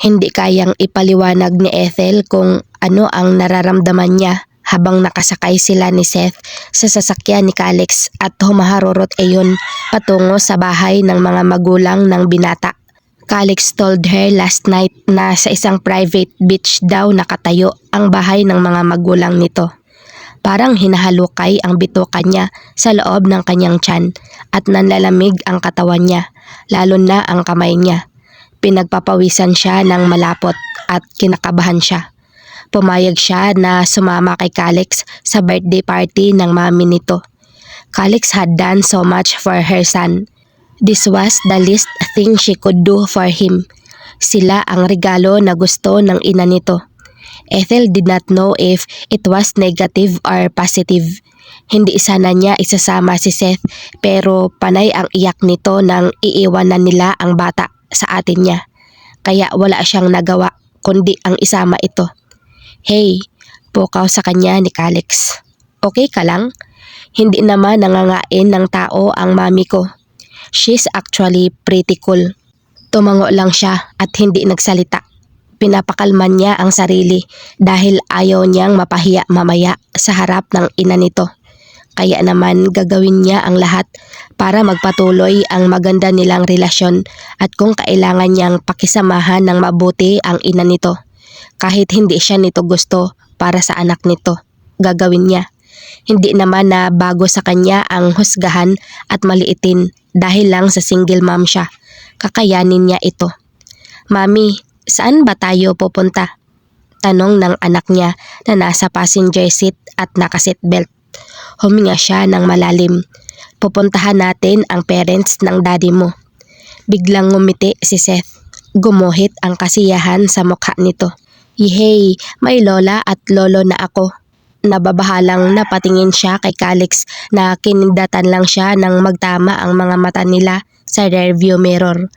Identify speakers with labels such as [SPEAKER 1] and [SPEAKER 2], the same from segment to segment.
[SPEAKER 1] Hindi kayang ipaliwanag ni Ethel kung ano ang nararamdaman niya habang nakasakay sila ni Seth sa sasakyan ni Calix at humaharurot ayon patungo sa bahay ng mga magulang ng binata. Calix told her last night na sa isang private beach daw nakatayo ang bahay ng mga magulang nito. Parang hinahalukay ang bituka niya sa loob ng kanyang tiyan at nanlalamig ang katawan niya, lalo na ang kamay niya. Pinagpapawisan siya ng malapot at kinakabahan siya. Pumayag siya na sumama kay Calix sa birthday party ng mami nito. Calix had done so much for her son. This was the least thing she could do for him. Sila ang regalo na gusto ng ina nito. Ethel did not know if it was negative or positive. Hindi sana niya isasama si Seth pero panay ang iyak nito nang iiwanan nila ang bata sa atin niya. Kaya wala siyang nagawa kundi ang isama ito. Hey, pukaw sa kanya ni Calix. Okay ka lang? Hindi naman nangangain ng tao ang mami ko. She's actually pretty cool. Tumango lang siya at hindi nagsalita. Pinapakalman niya ang sarili dahil ayaw niyang mapahiya mamaya sa harap ng ina nito. Kaya naman gagawin niya ang lahat para magpatuloy ang maganda nilang relasyon at kung kailangan niyang pakisamahan ng mabuti ang ina nito. Kahit hindi siya nito gusto para sa anak nito, gagawin niya. Hindi naman na bago sa kanya ang husgahan at maliitin dahil lang sa single mom siya. Kakayanin niya ito. Mami, saan ba tayo pupunta? Tanong ng anak niya na nasa passenger seat at naka-seatbelt. Huminga siya ng malalim. Pupuntahan natin ang parents ng daddy mo. Biglang ngumiti si Seth. Gumuhit ang kasiyahan sa mukha nito. Yehey, may lola at lolo na ako. Nababahalang napatingin siya kay Calix na kinindatan lang siya nang magtama ang mga mata nila sa rearview mirror.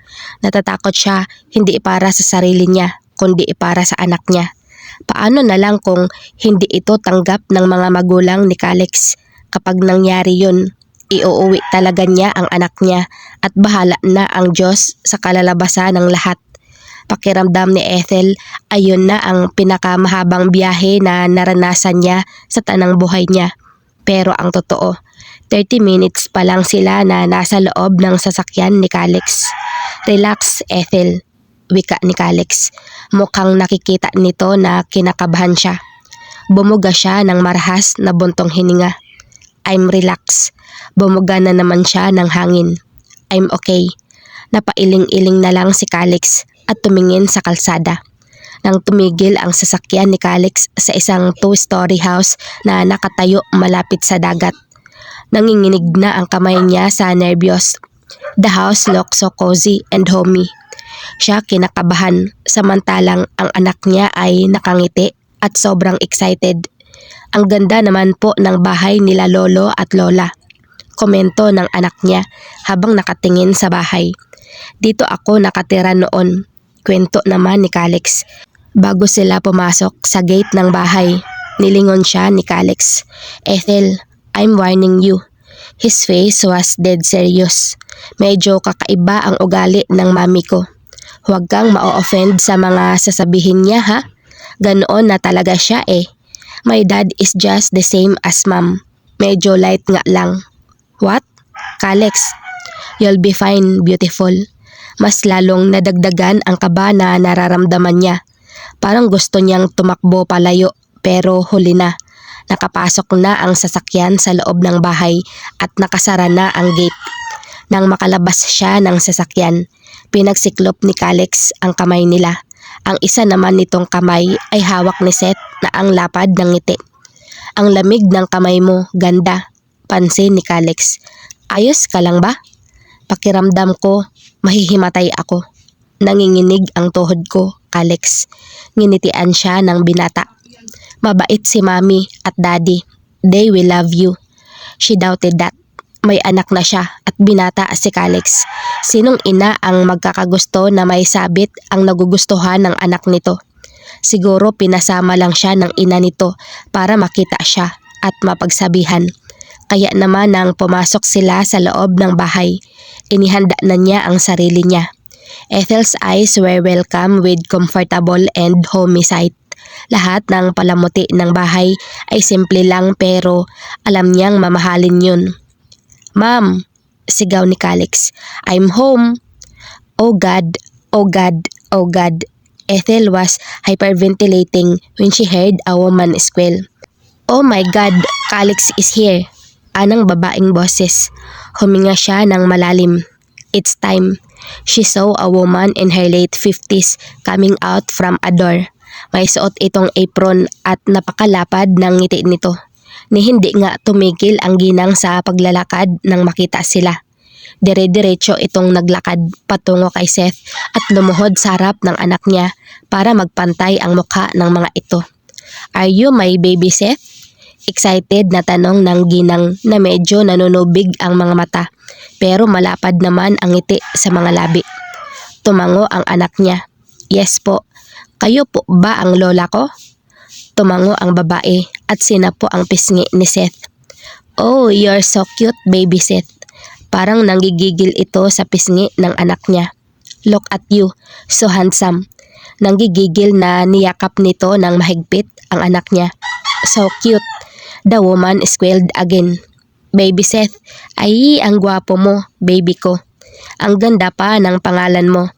[SPEAKER 1] Natatakot siya hindi para sa sarili niya kundi para sa anak niya. Paano na lang kung hindi ito tanggap ng mga magulang ni Calix? Kapag nangyari yun, iuuwi talaga niya ang anak niya at bahala na ang Diyos sa kalalabasan ng lahat. Pakiramdam ni Ethel, ayun na ang pinakamahabang biyahe na naranasan niya sa tanang buhay niya. Pero ang totoo, 30 minutes pa lang sila na nasa loob ng sasakyan ni Calix. Relax, Ethel, wika ni Calix. Mukhang nakikita nito na kinakabahan siya. Bumuga siya ng marahas na buntong hininga. I'm relaxed. Bumuga na naman siya ng hangin. I'm okay. Napailing-iling na lang si Calix at tumingin sa kalsada. Nang tumigil ang sasakyan ni Calix sa isang 2-story house na nakatayo malapit sa dagat. Nanginginig na ang kamay niya sa nervyos. The house looked so cozy and homey. Siya kinakabahan samantalang ang anak niya ay nakangiti at sobrang excited. Ang ganda naman po ng bahay nila lolo at lola. Komento ng anak niya habang nakatingin sa bahay. Dito ako nakatira noon. Kwento naman ni Calix. Bago sila pumasok sa gate ng bahay, nilingon siya ni Calix. Ethel, I'm warning you. His face was dead serious. Medyo kakaiba ang ugali ng mami ko. Huwag kang ma-offend sa mga sasabihin niya ha. Ganoon na talaga siya eh. My dad is just the same as mom. Medyo light nga lang. What? Calix, you'll be fine, beautiful. Mas lalong nadagdagan ang kaba na nararamdaman niya. Parang gusto niyang tumakbo palayo pero huli na. Nakapasok na ang sasakyan sa loob ng bahay at nakasara na ang gate. Nang makalabas siya ng sasakyan, pinagsiklop ni Calix ang kamay nila. Ang isa naman nitong kamay ay hawak ni Seth na ang lapad ng ngiti. Ang lamig ng kamay mo, ganda. Pansin ni Calix. Ayos ka lang ba? Pakiramdam ko, mahihimatay ako. Nanginginig ang tuhod ko, Calix. Nginitian siya ng binata. Mabait si mami at daddy. They will love you. She doubted that. May anak na siya at binata si Calix. Sinong ina ang magkakagusto na may sabit ang nagugustuhan ng anak nito? Siguro pinasama lang siya ng ina nito para makita siya at mapagsabihan. Kaya naman nang pumasok sila sa loob ng bahay, inihanda na niya ang sarili niya. Ethel's eyes were welcome with comfortable and homey sight. Lahat ng palamuti ng bahay ay simple lang pero alam niyang mamahalin yun. "Ma'am," sigaw ni Calix, "I'm home." Oh God, oh God, oh God. Ethel was hyperventilating when she heard a woman squeal. "Oh my God, Calix is here." Anang babaeng boses. Huminga siya ng malalim. It's time. She saw a woman in her late 50s coming out from a door. May suot itong apron at napakalapad ng ngiti nito. Ni hindi nga tumigil ang ginang sa paglalakad nang makita sila. Dire-diretso itong naglakad patungo kay Seth at lumuhod sa harap ng anak niya para magpantay ang mukha ng mga ito. "Are you my baby, Seth?" Excited na tanong ng ginang na medyo nanunubig ang mga mata pero malapad naman ang ngiti sa mga labi. Tumango ang anak niya. "Yes po." "Kayo po ba ang lola ko?" Tumango ang babae at sinapo ang pisngi ni Seth. "Oh, you're so cute, baby Seth." Parang nanggigigil ito sa pisngi ng anak niya. "Look at you, so handsome." Nanggigigil na niyakap nito ng mahigpit ang anak niya. "So cute." The woman squealed again. "Baby Seth, ay ang gwapo mo, baby ko. Ang ganda pa ng pangalan mo."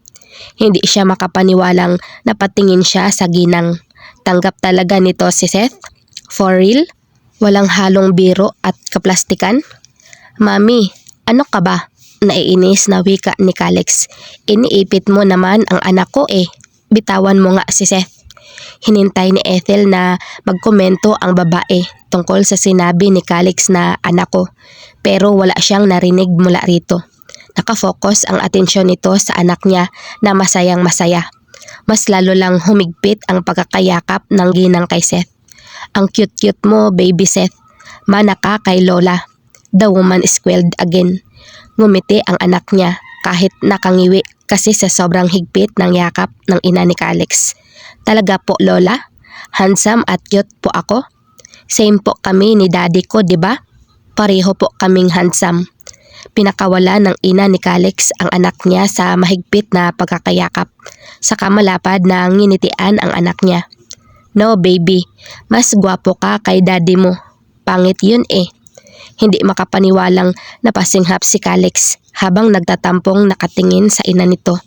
[SPEAKER 1] Hindi siya makapaniwalang napatingin siya sa ginang. Tanggap talaga nito si Seth? For real? Walang halong biro at kaplastikan? "Mami, ano ka ba?" Naiinis na wika ni Calix. "Iniipit mo naman ang anak ko eh. Bitawan mo nga si Seth." Hinintay ni Ethel na magkomento ang babae tungkol sa sinabi ni Calix na anak ko pero wala siyang narinig mula rito. Nakafocus ang atensyon nito sa anak niya na masayang masaya. Mas lalo lang humigpit ang pagkakayakap ng ginang kay Seth. "Ang cute-cute mo, baby Seth. Mana ka kay Lola." The woman squealed again. Ngumiti ang anak niya kahit nakangiwi kasi sa sobrang higpit ng yakap ng ina ni Calix. "Talaga po, Lola? Handsome at cute po ako? Same po kami ni daddy ko, di ba? Pareho po kaming handsome." Pinakawala ng ina ni Calix ang anak niya sa mahigpit na pagkakayakap. Saka malapad na nginitian ang anak niya. "No baby, mas gwapo ka kay daddy mo. Pangit yun eh." Hindi makapaniwalang napasinghap si Calix habang nagtatampong nakatingin sa ina nito.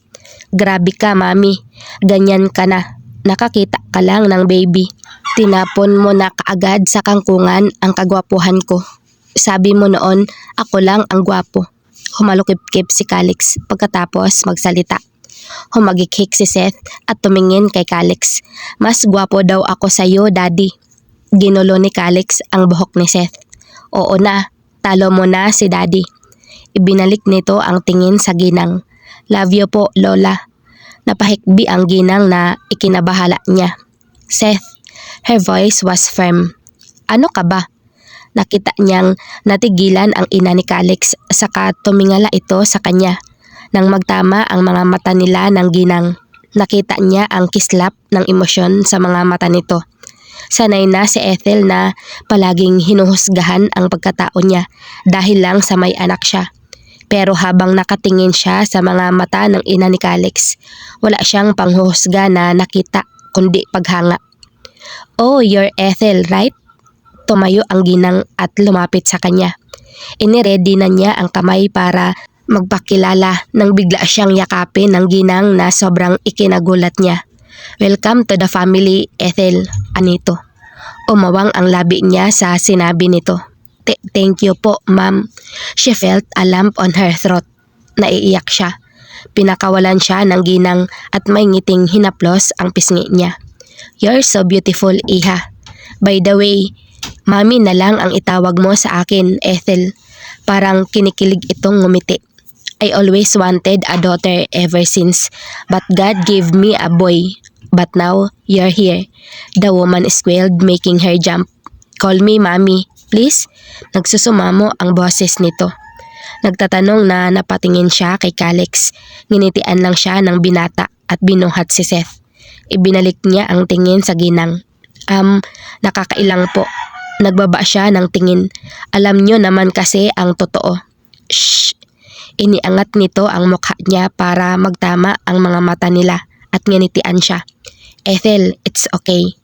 [SPEAKER 1] "Grabe ka, mami. Ganyan ka na. Nakakita ka lang ng baby. Tinapon mo na kaagad sa kangkungan ang kagwapuhan ko. Sabi mo noon, ako lang ang gwapo." Humalukip-kip si Calix pagkatapos magsalita. Humagikhik si Seth at tumingin kay Calix. "Mas gwapo daw ako sa iyo, daddy." Ginulo ni Calix ang buhok ni Seth. "Oo na, talo mo na si daddy." Ibinalik nito ang tingin sa ginang. "Love you po, Lola." Napahikbi ang ginang na ikinabahala niya. "Seth," her voice was firm. "Ano ka ba?" Nakita niyang natigilan ang ina ni Calix saka tumingala ito sa kanya. Nang magtama ang mga mata nila ng ginang, nakita niya ang kislap ng emosyon sa mga mata nito. Sanay na si Ethel na palaging hinuhusgahan ang pagkatao niya dahil lang sa may anak siya. Pero habang nakatingin siya sa mga mata ng ina ni Calix, wala siyang panghuhusga na nakita kundi paghanga. "Oh, you're Ethel, right?" Tumayo ang ginang at lumapit sa kanya. Iniredy na niya ang kamay para magpakilala nang bigla siyang yakapin ng ginang na sobrang ikinagulat niya. "Welcome to the family, Ethel," anito. Umawang ang labi niya sa sinabi nito. Thank you po, ma'am." She felt a lump on her throat. Naiiyak siya. Pinakawalan siya ng ginang at may ngiting hinaplos ang pisngi niya. "You're so beautiful, iha. By the way, mami na lang ang itawag mo sa akin, Ethel." Parang kinikilig itong ngumiti. "I always wanted a daughter ever since, but God gave me a boy. But now, you're here." The woman squealed, making her jump. "Call me mommy, please." Nagsusumamo ang boses nito. Nagtatanong na napatingin siya kay Calix. Nginitian lang siya ng binata at binuhat si Seth. Ibinalik niya ang tingin sa ginang. Nakakailang po." Nagbaba siya ng tingin. "Alam niyo naman kasi ang totoo." "Shh!" Iniangat nito ang mukha niya para magtama ang mga mata nila at nginitian siya. Ethel, it's okay.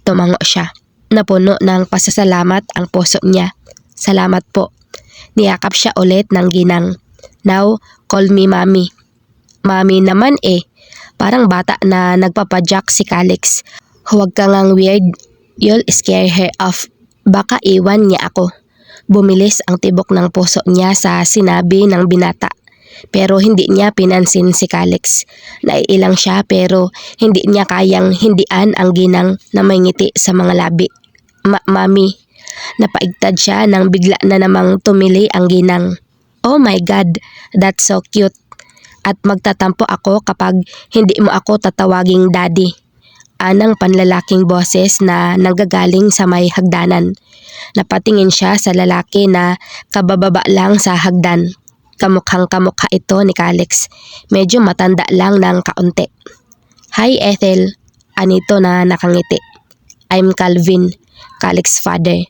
[SPEAKER 1] Tumango siya. Napuno ng pasasalamat ang puso niya. Salamat po. Niyakap siya ulit ng ginang. Now, call me mommy. Mommy naman eh. Parang bata na nagpapadyak si Calix. Huwag ka ngang weird. You'll scare her off. Baka iwan niya ako. Bumilis ang tibok ng puso niya sa sinabi ng binata. Pero hindi niya pinansin si Calix. Naiilang siya pero hindi niya kayang hindian ang ginang na may ngiti sa mga labi. Mami. Napaigtad siya nang bigla na namang tumili ang ginang. Oh my God, that's so cute. At magtatampo ako kapag hindi mo ako tatawaging daddy. Anang panlalaking boses na nanggagaling sa may hagdanan. Napatingin siya sa lalaki na kabababa lang sa hagdan. Kamukhang kamukha ito ni Calix. Medyo matanda lang ng kaunti. Hi Ethel, anito na nakangiti. I'm Calvin, Calix's father.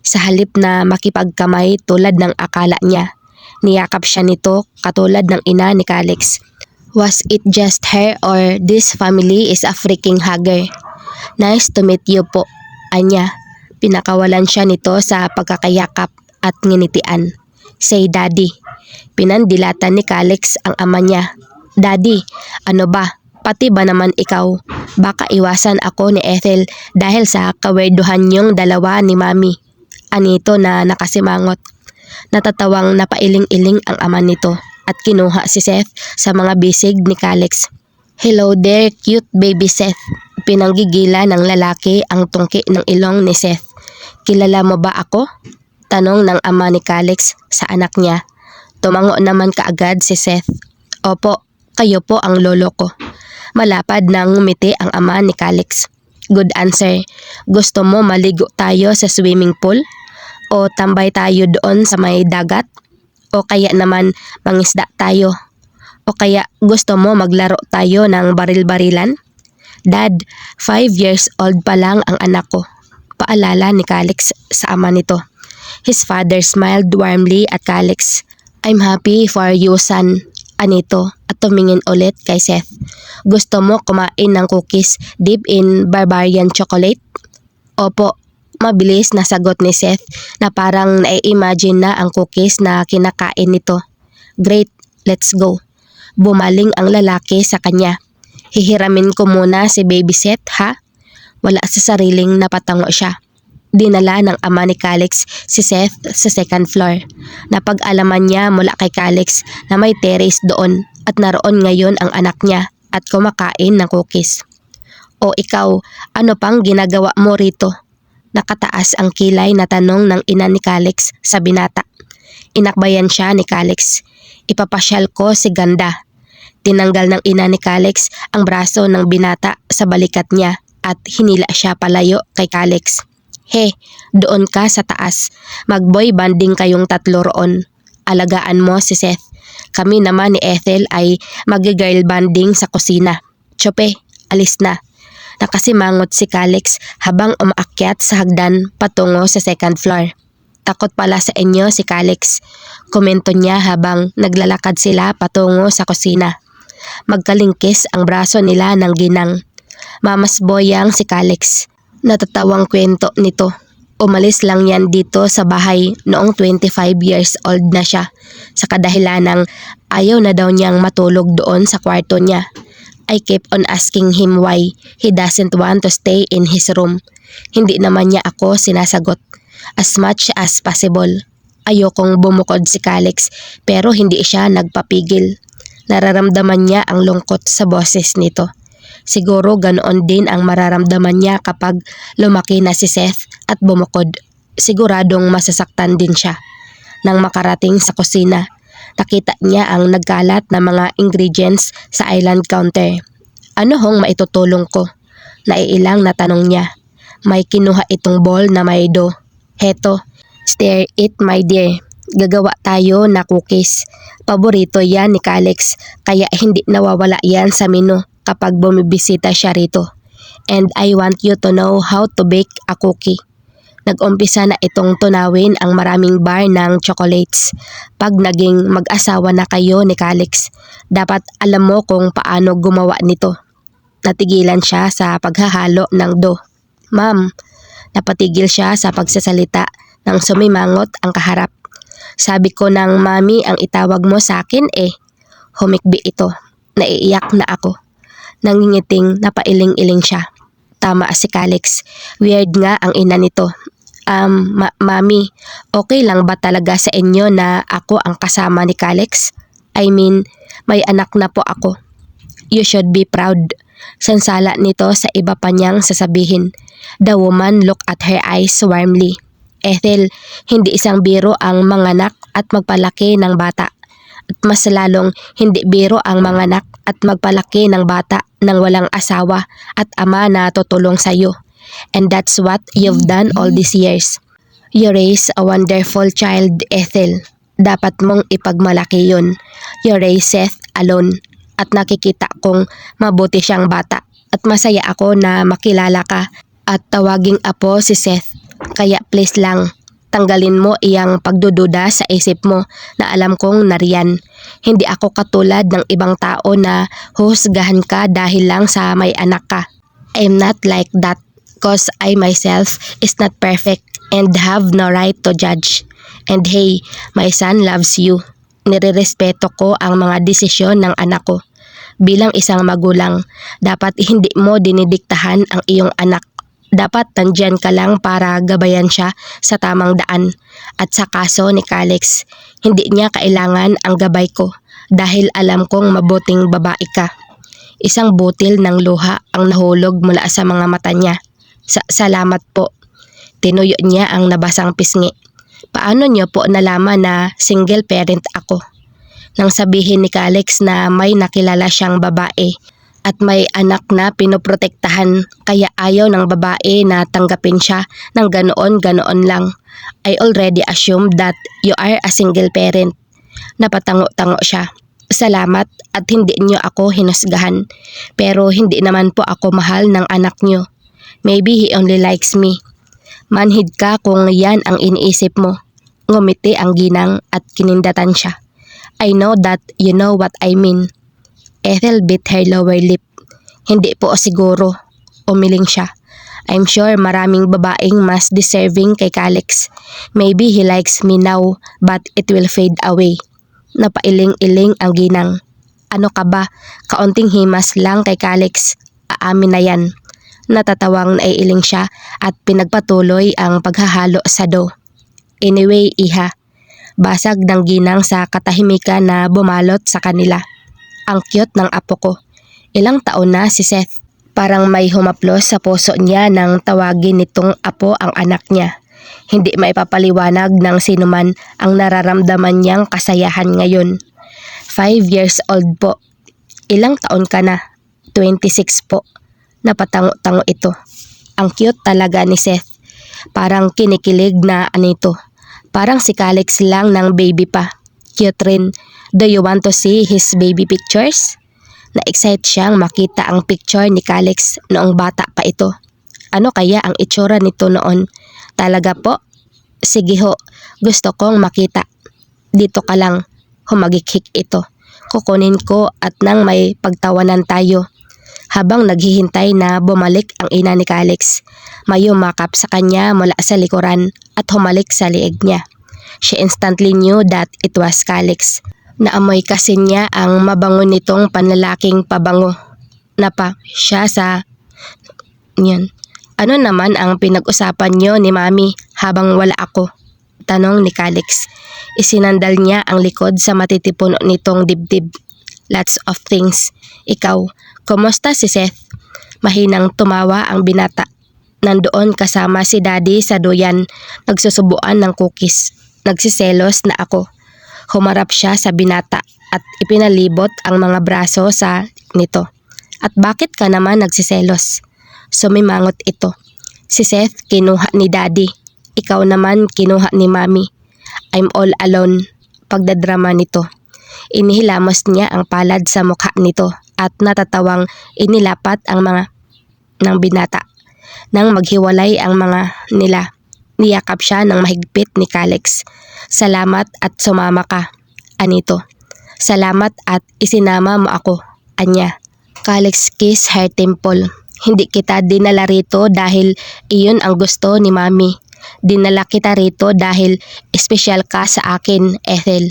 [SPEAKER 1] Sa halip na makipagkamay tulad ng akala niya, niyakap siya nito katulad ng ina ni Calix. Was it just her or this family is a freaking hugger? Nice to meet you po, anya. Pinakawalan siya nito sa pagkakayakap at nginitian. Say daddy. Pinandilatan ni Calix ang ama niya. Daddy, ano ba? Pati ba naman ikaw? Baka iwasan ako ni Ethel dahil sa kawerduhan niyong dalawa ni mami. Anito na nakasimangot. Natatawang napailing-iling ang ama nito at kinuha si Seth sa mga bisig ni Calix. Hello there, cute baby Seth. Pinanggigila ng lalaki ang tungki ng ilong ni Seth. Kilala mo ba ako? Tanong ng ama ni Calix sa anak niya. Tumango naman kaagad si Seth. Opo, kayo po ang lolo ko. Malapad na ngumiti ang ama ni Calix. Good answer. Gusto mo maligo tayo sa swimming pool? O tambay tayo doon sa may dagat? O kaya naman mangisda tayo? O kaya gusto mo maglaro tayo ng baril-barilan? Dad, 5 years old pa lang ang anak ko. Paalala ni Calix sa ama nito. His father smiled warmly at Calix. I'm happy for you son. Anito at tumingin ulit kay Seth. Gusto mo kumain ng cookies dipped in barbarian chocolate? Opo. Mabilis na sagot ni Seth na parang nai-imagine na ang cookies na kinakain nito. Great, let's go. Bumaling ang lalaki sa kanya. Hihiramin ko muna si baby Seth ha? Wala sa sariling napatango siya. Dinala ng ama ni Calix si Seth sa second floor. Napag-alaman niya mula kay Calix na may terrace doon at naroon ngayon ang anak niya at kumakain ng cookies. O ikaw, ano pang ginagawa mo rito? Nakataas ang kilay na tanong ng ina ni Calix sa binata. Inakbayan siya ni Calix. Ipapasyal ko si Ganda. Tinanggal ng ina ni Calix ang braso ng binata sa balikat niya at hinila siya palayo kay Calix. He, doon ka sa taas. Mag-boy banding kayong tatlo roon. Alagaan mo si Seth. Kami naman ni Ethel ay mag-girl banding sa kusina. Tsope, alis na. Nakasimangot si Calix habang umaakyat sa hagdan patungo sa second floor. Takot pala sa inyo si Calix. Komento niya habang naglalakad sila patungo sa kusina. Magkalingkis ang braso nila ng ginang. Mamasboyang si Calix. Natatawang kwento nito. Umalis lang yan dito sa bahay noong 25 years old na siya. Sa kadahilan ng ayaw na daw niyang matulog doon sa kwarto niya. I kept on asking him why he doesn't want to stay in his room. Hindi naman niya ako sinasagot. As much as possible. Ayokong bumukod si Calix pero hindi siya nagpapigil. Nararamdaman niya ang lungkot sa boses nito. Siguro ganoon din ang mararamdaman niya kapag lumaki na si Seth at bumukod. Siguradong masasaktan din siya. Nang makarating sa kusina, nakita niya ang nagkalat na mga ingredients sa island counter. Ano hong maitutulong ko? Naiilang na tanong niya. May kinuha itong bowl na may dough. Heto, stir it my dear. Gagawa tayo na cookies. Paborito yan ni Calix kaya hindi nawawala yan sa menu kapag bumibisita siya rito. And I want you to know how to bake a cookie. Nag-umpisa na itong tunawin ang maraming bar ng chocolates. Pag naging mag-asawa na kayo ni Calix, dapat alam mo kung paano gumawa nito. Natigilan siya sa paghahalo ng dough. Ma'am, napatigil siya sa pagsasalita nang sumimangot ang kaharap. Sabi ko ng mami ang itawag mo sa akin eh. Humikbi ito. Naiiyak na ako. Nangingiting napailing-iling siya. Tama si Calix. Weird nga ang ina nito. Mami, okay lang ba talaga sa inyo na ako ang kasama ni Calix? I mean, may anak na po ako. You should be proud. Sansala nito sa iba pa niyang sasabihin. The woman looked at her eyes warmly. Ethel, hindi isang biro ang manganak at magpalaki ng bata. At mas lalong hindi biro ang manganak at magpalaki ng bata nang walang asawa at ama na tutulong sa iyo. And that's what you've done all these years. You raised a wonderful child, Ethel. Dapat mong ipagmalaki yun. You raised Seth alone. At nakikita kong mabuti siyang bata. At masaya ako na makilala ka at tawaging apo si Seth. Kaya please lang, tanggalin mo iyang pagdududa sa isip mo na alam kong nariyan. Hindi ako katulad ng ibang tao na huhusgahan ka dahil lang sa may anak ka. I'm not like that cause I myself is not perfect and have no right to judge. And hey, my son loves you. Nirerespeto ko ang mga desisyon ng anak ko. Bilang isang magulang, dapat hindi mo dinidiktahan ang iyong anak. Dapat nandyan ka lang para gabayan siya sa tamang daan. At sa kaso ni Calix, hindi niya kailangan ang gabay ko dahil alam kong mabuting babae ka. Isang butil ng luha ang nahulog mula sa mga mata niya. Salamat po. Tinuyo niya ang nabasang pisngi. Paano niyo po nalaman na single parent ako? Nang sabihin ni Calix na may nakilala siyang babae at may anak na pinoprotektahan kaya ayaw ng babae na tanggapin siya ng ganoon lang. I already assumed that you are a single parent. Napatango-tango siya. Salamat at hindi niyo ako hinusgahan. Pero hindi naman po ako mahal ng anak niyo. Maybe he only likes me. Manhid ka kung yan ang iniisip mo. Ngumiti ang ginang at kinindatan siya. I know that you know what I mean. Ethel bit her lower lip. Hindi po siguro. Umiling siya. I'm sure maraming babaeng mas deserving kay Calix. Maybe he likes me now but it will fade away. Napailing-iling ang ginang. Ano ka ba? Kaunting himas lang kay Calix. Aamin na yan. Natatawang naiiling siya at pinagpatuloy ang paghahalo sa dough. Anyway, iha. Basag ng ginang sa katahimikan na bumalot sa kanila. Ang cute ng apo ko. Ilang taon na si Seth. Parang may humaplos sa puso niya nang tawagin nitong apo ang anak niya. Hindi maipapaliwanag ng sinuman ang nararamdaman niyang kasayahan ngayon. 5 years old po. Ilang taon ka na? 26 po. Napatango-tango ito. Ang cute talaga ni Seth. Parang kinikilig na anito. Parang si Calix lang ng baby pa. Cute rin. Do you want to see his baby pictures? Na-excite siyang makita ang picture ni Calix noong bata pa ito. Ano kaya ang itsura nito noon? Talaga po? Sige ho, gusto kong makita. Dito ka lang, humagikhik ito. Kukunin ko at nang may pagtawanan tayo. Habang naghihintay na bumalik ang ina ni Calix, may umakap sa kanya mula sa likuran at humalik sa liig niya. She instantly knew that it was Calix. Naamoy kasi niya ang mabango nitong panlalaking pabango. Napa siya sa... Yan. Ano naman ang pinag-usapan niyo ni Mami habang wala ako? Tanong ni Calix. Isinandal niya ang likod sa matitipon nitong dibdib. Lots of things. Ikaw, kumusta si Seth? Mahinang tumawa ang binata. Nandoon kasama si Daddy sa duyan, nagsusubuan ng cookies. Nagsiselos na ako. Humarap siya sa binata at ipinalibot ang mga braso sa nito. At bakit ka naman nagsiselos? Sumimangot ito. Si Seth kinuha ni Daddy. Ikaw naman kinuha ni Mami. I'm all alone. Pagdadrama nito. Inihilamos niya ang palad sa mukha nito at natatawang inilapat ang mga ng binata. Nang maghiwalay ang mga nila Niyakap siya ng mahigpit ni Calix. Salamat at sumama ka, anito. Salamat at isinama mo ako, anya. Calix kissed her temple. Hindi kita dinala rito dahil iyon ang gusto ni Mami. Dinala kita rito dahil espesyal ka sa akin, Ethel.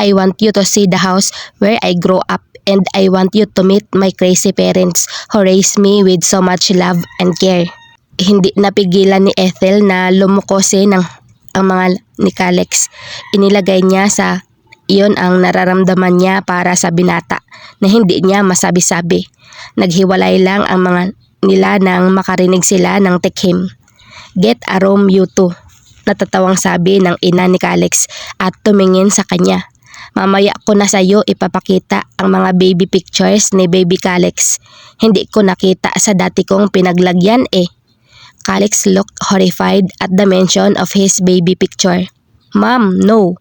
[SPEAKER 1] I want you to see the house where I grew up and I want you to meet my crazy parents who raised me with so much love and care. Hindi napigilan ni Ethel na lumukosin ang mga ni Calix. Inilagay niya sa iyon ang nararamdaman niya para sa binata na hindi niya masabi-sabi. Naghiwalay lang ang mga nila nang makarinig sila ng tikhim. Get a room you two, natatawang sabi ng ina ni Calix at tumingin sa kanya. Mamaya ko na sa iyo ipapakita ang mga baby pictures ni baby Calix. Hindi ko nakita sa dati kong pinaglagyan eh. Calix looked horrified at the mention of his baby picture. Ma'am, no.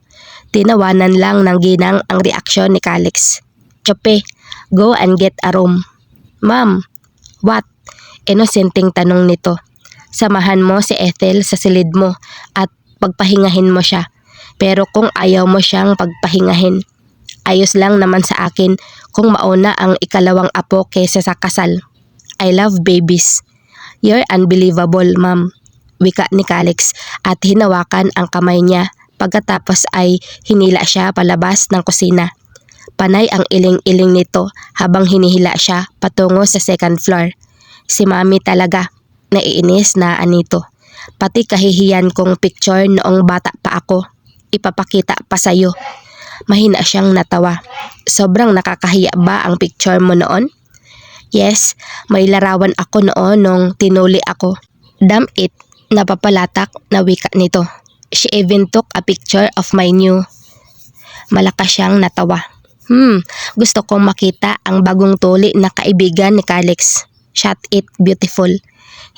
[SPEAKER 1] Tinawanan lang ng ginang ang reaksyon ni Calix. Chope, go and get a room. Ma'am, what? Inosenteng tanong nito. Samahan mo si Ethel sa silid mo at pagpahingahin mo siya. Pero kung ayaw mo siyang pagpahingahin, ayos lang naman sa akin kung mauna ang ikalawang apo kaysa sa kasal. I love babies. You're unbelievable, ma'am, wika ni Calix at hinawakan ang kamay niya. Pagkatapos ay hinila siya palabas ng kusina. Panay ang iling-iling nito habang hinihila siya patungo sa second floor. Si Mami talaga, naiinis na anito. Pati kahihiyan kong picture noong bata pa ako, ipapakita pa sa'yo. Mahina siyang natawa. Sobrang nakakahiya ba ang picture mo noon? Yes, may larawan ako noon nung tinuli ako. Damn it, napapalatak na wika nito. She even took a picture of my new. Malakas siyang natawa. Gusto kong makita ang bagong tuli na kaibigan ni Calix. Shut it, beautiful.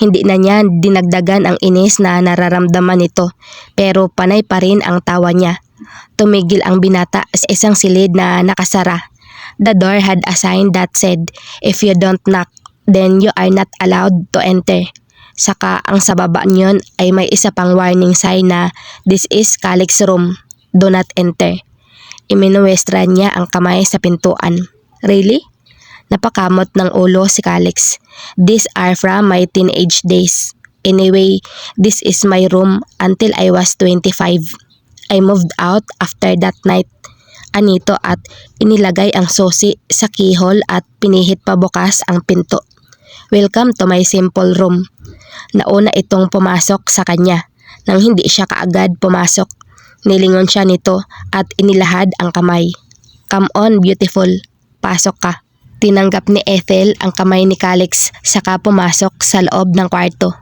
[SPEAKER 1] Hindi na niya dinagdagan ang inis na nararamdaman nito, pero panay pa rin ang tawa niya. Tumigil ang binata sa isang silid na nakasara. The door had a sign that said, if you don't knock, then you are not allowed to enter. Saka ang sa baba niyon ay may isa pang warning sign na this is Calix's room, do not enter. Iminuwestra niya ang kamay sa pintuan. Really? Napakamot ng ulo si Calix. These are from my teenage days. Anyway, this is my room until I was 25. I moved out after that night. Anito at inilagay ang susi sa keyhole at pinihit pabukas ang pinto. Welcome to my simple room. Nauna itong pumasok sa kanya. Nang hindi siya kaagad pumasok, nilingon siya nito at inilahad ang kamay. Come on, beautiful. Pasok ka. Tinanggap ni Ethel ang kamay ni Calix saka pumasok sa loob ng kwarto.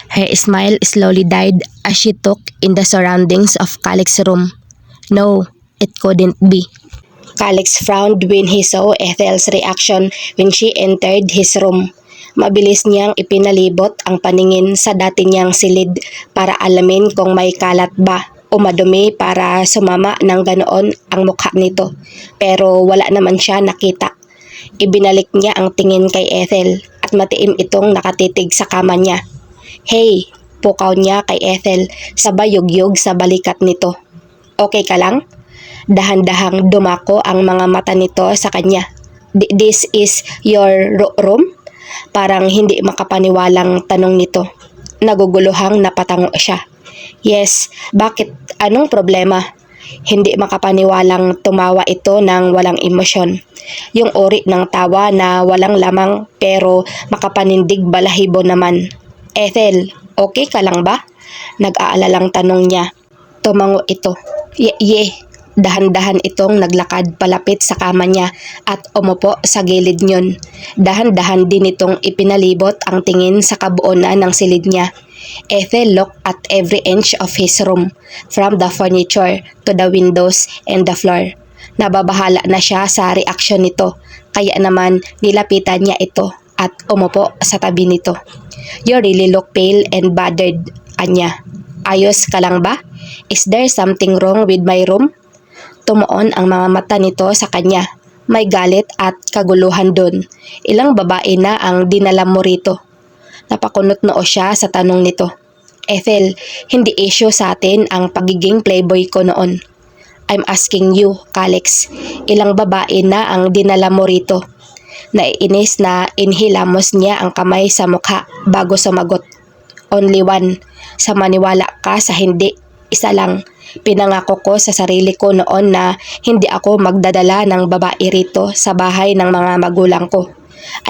[SPEAKER 1] Her smile slowly died as she took in the surroundings of Calix's room. No, it couldn't be. Calix frowned when he saw Ethel's reaction when she entered his room. Mabilis niyang ipinalibot ang paningin sa dati niyang silid para alamin kung may kalat ba o madumi para sumama ng ganoon ang mukha nito. Pero wala naman siya nakita. Ibinalik niya ang tingin kay Ethel at matiim itong nakatitig sa kama niya. Hey, pukaw niya kay Ethel sabay yugyog sa balikat nito. Okay ka lang? Dahan-dahang dumako ang mga mata nito sa kanya. This is your room? Parang hindi makapaniwalang tanong nito. Naguguluhang napatango siya. Yes, bakit? Anong problema? Hindi makapaniwalang tumawa ito ng walang emosyon. Yung uri ng tawa na walang lamang pero makapanindig balahibo naman. Ethel, okay ka lang ba? Nag-aalalang tanong niya. Tumango ito. Yeah. Dahan-dahan itong naglakad palapit sa kama niya at umupo sa gilid niyon. Dahan-dahan din itong ipinalibot ang tingin sa kabuunan ng silid niya. Ethel looked at every inch of his room, from the furniture to the windows and the floor. Nababahala na siya sa reaksyon nito, kaya naman nilapitan niya ito at umupo sa tabi nito. You really look pale and bothered, anya. Ayos ka lang ba? Is there something wrong with my room? Tumuon ang mga mata nito sa kanya. May galit at kaguluhan doon. Ilang babae na ang dinala mo rito? Napakunot noo siya sa tanong nito. Ethel, hindi issue sa atin ang pagiging playboy ko noon. I'm asking you, Calix, ilang babae na ang dinala mo rito? Naiinis na inhilamos niya ang kamay sa mukha bago sumagot. Only one. Sa maniwala ka sa hindi, isa lang. Pinangako ko sa sarili ko noon na hindi ako magdadala ng babae rito sa bahay ng mga magulang ko.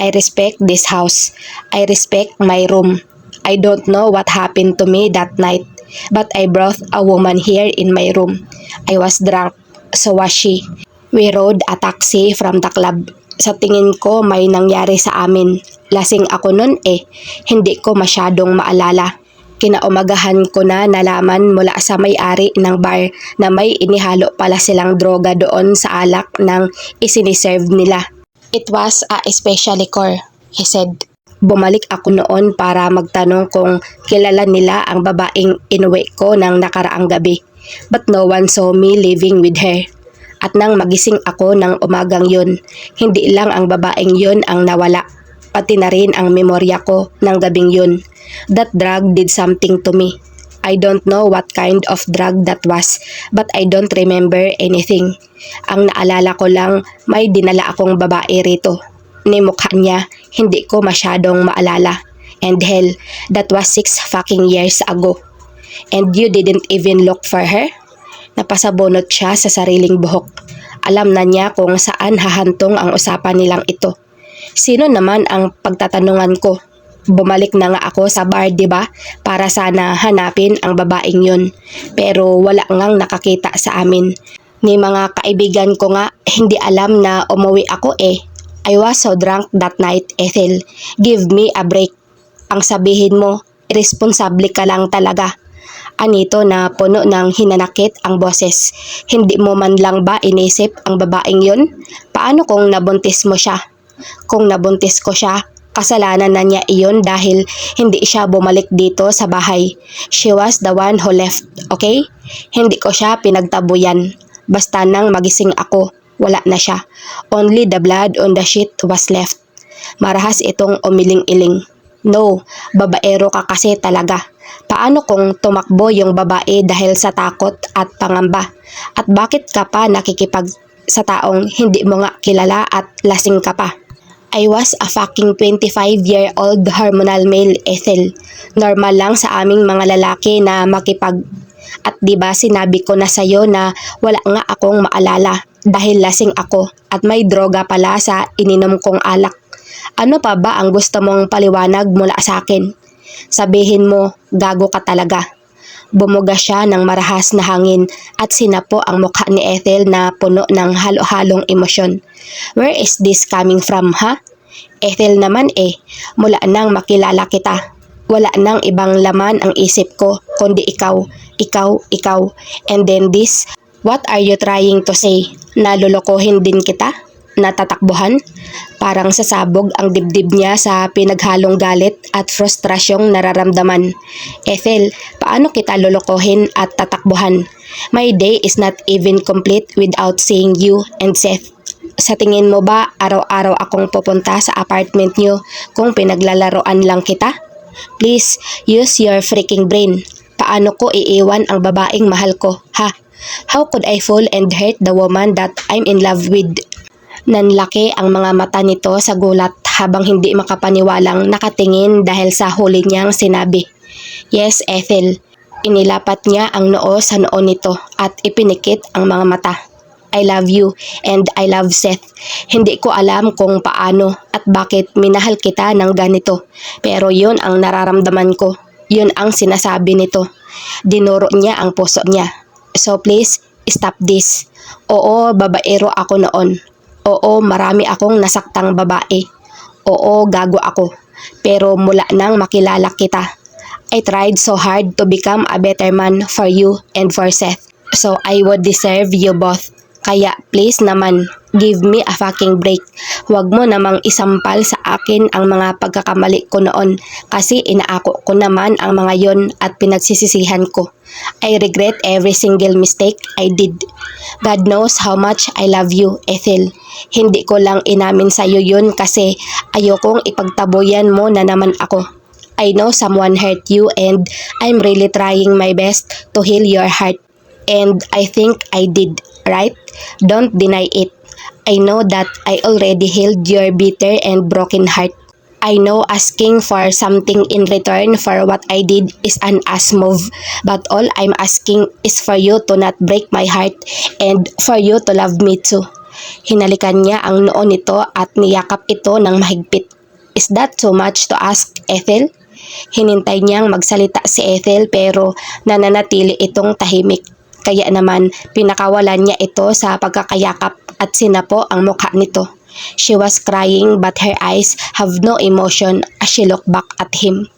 [SPEAKER 1] I respect this house. I respect my room. I don't know what happened to me that night, but I brought a woman here in my room. I was drunk, so was she. We rode a taxi from the club. Sa tingin ko may nangyari sa amin. Lasing ako nun hindi ko masyadong maalala. Kinaumagahan ko na nalaman mula sa may-ari ng bar na may inihalo pala silang droga doon sa alak ng isiniserve nila. It was a special liquor, he said. Bumalik ako noon para magtanong kung kilala nila ang babaeng inuwi ko ng nakaraang gabi. But no one saw me living with her. At nang magising ako ng umagang yun, hindi lang ang babaeng yun ang nawala, pati na rin ang memorya ko ng gabing yun. That drug did something to me. I don't know what kind of drug that was, but I don't remember anything. Ang naalala ko lang, may dinala akong babae rito. Ni mukha niya, hindi ko masyadong maalala. And hell, that was 6 fucking years ago. And you didn't even look for her? Napasabunot siya sa sariling buhok. Alam na niya kung saan hahantong ang usapan nilang ito. Sino naman ang pagtatanungan ko? Bumalik na nga ako sa bar, diba? Para sana hanapin ang babaeng yun. Pero wala ngang nakakita sa amin. Ni mga kaibigan ko nga, hindi alam na umuwi ako I was so drunk that night, Ethel. Give me a break. Ang sabihin mo, irresponsable ka lang talaga. Anito na puno ng hinanakit ang boses. Hindi mo man lang ba inisip ang babaeng yun? Paano kung nabuntis mo siya? Kung nabuntis ko siya, kasalanan na niya iyon dahil hindi siya bumalik dito sa bahay. She was the one who left, okay? Hindi ko siya pinagtabuyan. Basta nang magising ako, wala na siya. Only the blood on the sheet was left. Marahas itong umiling-iling. No, babaero ka kasi talaga. Paano kung tumakbo yung babae dahil sa takot at pangamba? At bakit ka pa nakikipag sa taong hindi mo nga kilala at lasing ka pa? I was a fucking 25-year-old hormonal male, Ethel. Normal lang sa aming mga lalaki na makipag... At diba sinabi ko na sa'yo na wala nga akong maalala dahil lasing ako at may droga pala sa ininom kong alak. Ano pa ba ang gusto mong paliwanag mula sa akin? Sabihin mo, gago ka talaga. Bumuga siya ng marahas na hangin at sinapo ang mukha ni Ethel na puno ng halo-halong emosyon. Where is this coming from, ha? Ethel naman mula nang makilala kita. Wala nang ibang laman ang isip ko kundi ikaw. And then this, what are you trying to say? Nalolokohin din kita? Natatakbuhan? Parang sasabog ang dibdib niya sa pinaghalong galit at frustrasyong nararamdaman. Ethel, paano kita lolokohin at tatakbuhan? My day is not even complete without seeing you and Seth. Sa tingin mo ba araw-araw akong pupunta sa apartment niyo kung pinaglalaroan lang kita? Please, use your freaking brain. Paano ko iiwan ang babaeng mahal ko, ha? How could I fall and hurt the woman that I'm in love with? Nanlaki ang mga mata nito sa gulat habang hindi makapaniwalang nakatingin dahil sa huli niyang sinabi. Yes, Ethel. Inilapat niya ang noo sa noo nito at ipinikit ang mga mata. I love you and I love Seth. Hindi ko alam kung paano at bakit minahal kita ng ganito. Pero yun ang nararamdaman ko. Yun ang sinasabi nito. Dinuro niya ang puso niya. So please, stop this. Oo, babaero ako noon. Oo, marami akong nasaktang babae. Oo, gago ako. Pero mula nang makilala kita, I tried so hard to become a better man for you and for Seth. So I would deserve you both. Kaya please naman, give me a fucking break. Huwag mo namang isampal sa akin ang mga pagkakamali ko noon kasi inaako ko naman ang mga yon at pinagsisisihan ko. I regret every single mistake I did. God knows how much I love you, Ethel. Hindi ko lang inamin sa iyo yun kasi ayokong ipagtaboyan mo na naman ako. I know someone hurt you and I'm really trying my best to heal your heart. And I think I did, right? Don't deny it. I know that I already healed your bitter and broken heart. I know asking for something in return for what I did is an ass move, but all I'm asking is for you to not break my heart and for you to love me too. Hinalikan niya ang noo nito at niyakap ito ng mahigpit. Is that too much to ask, Ethel? Hinintay niyang magsalita si Ethel pero nananatili itong tahimik. Kaya naman pinakawalan niya ito sa pagkakayakap at sinapo ang mukha nito. She was crying but her eyes have no emotion as she looked back at him.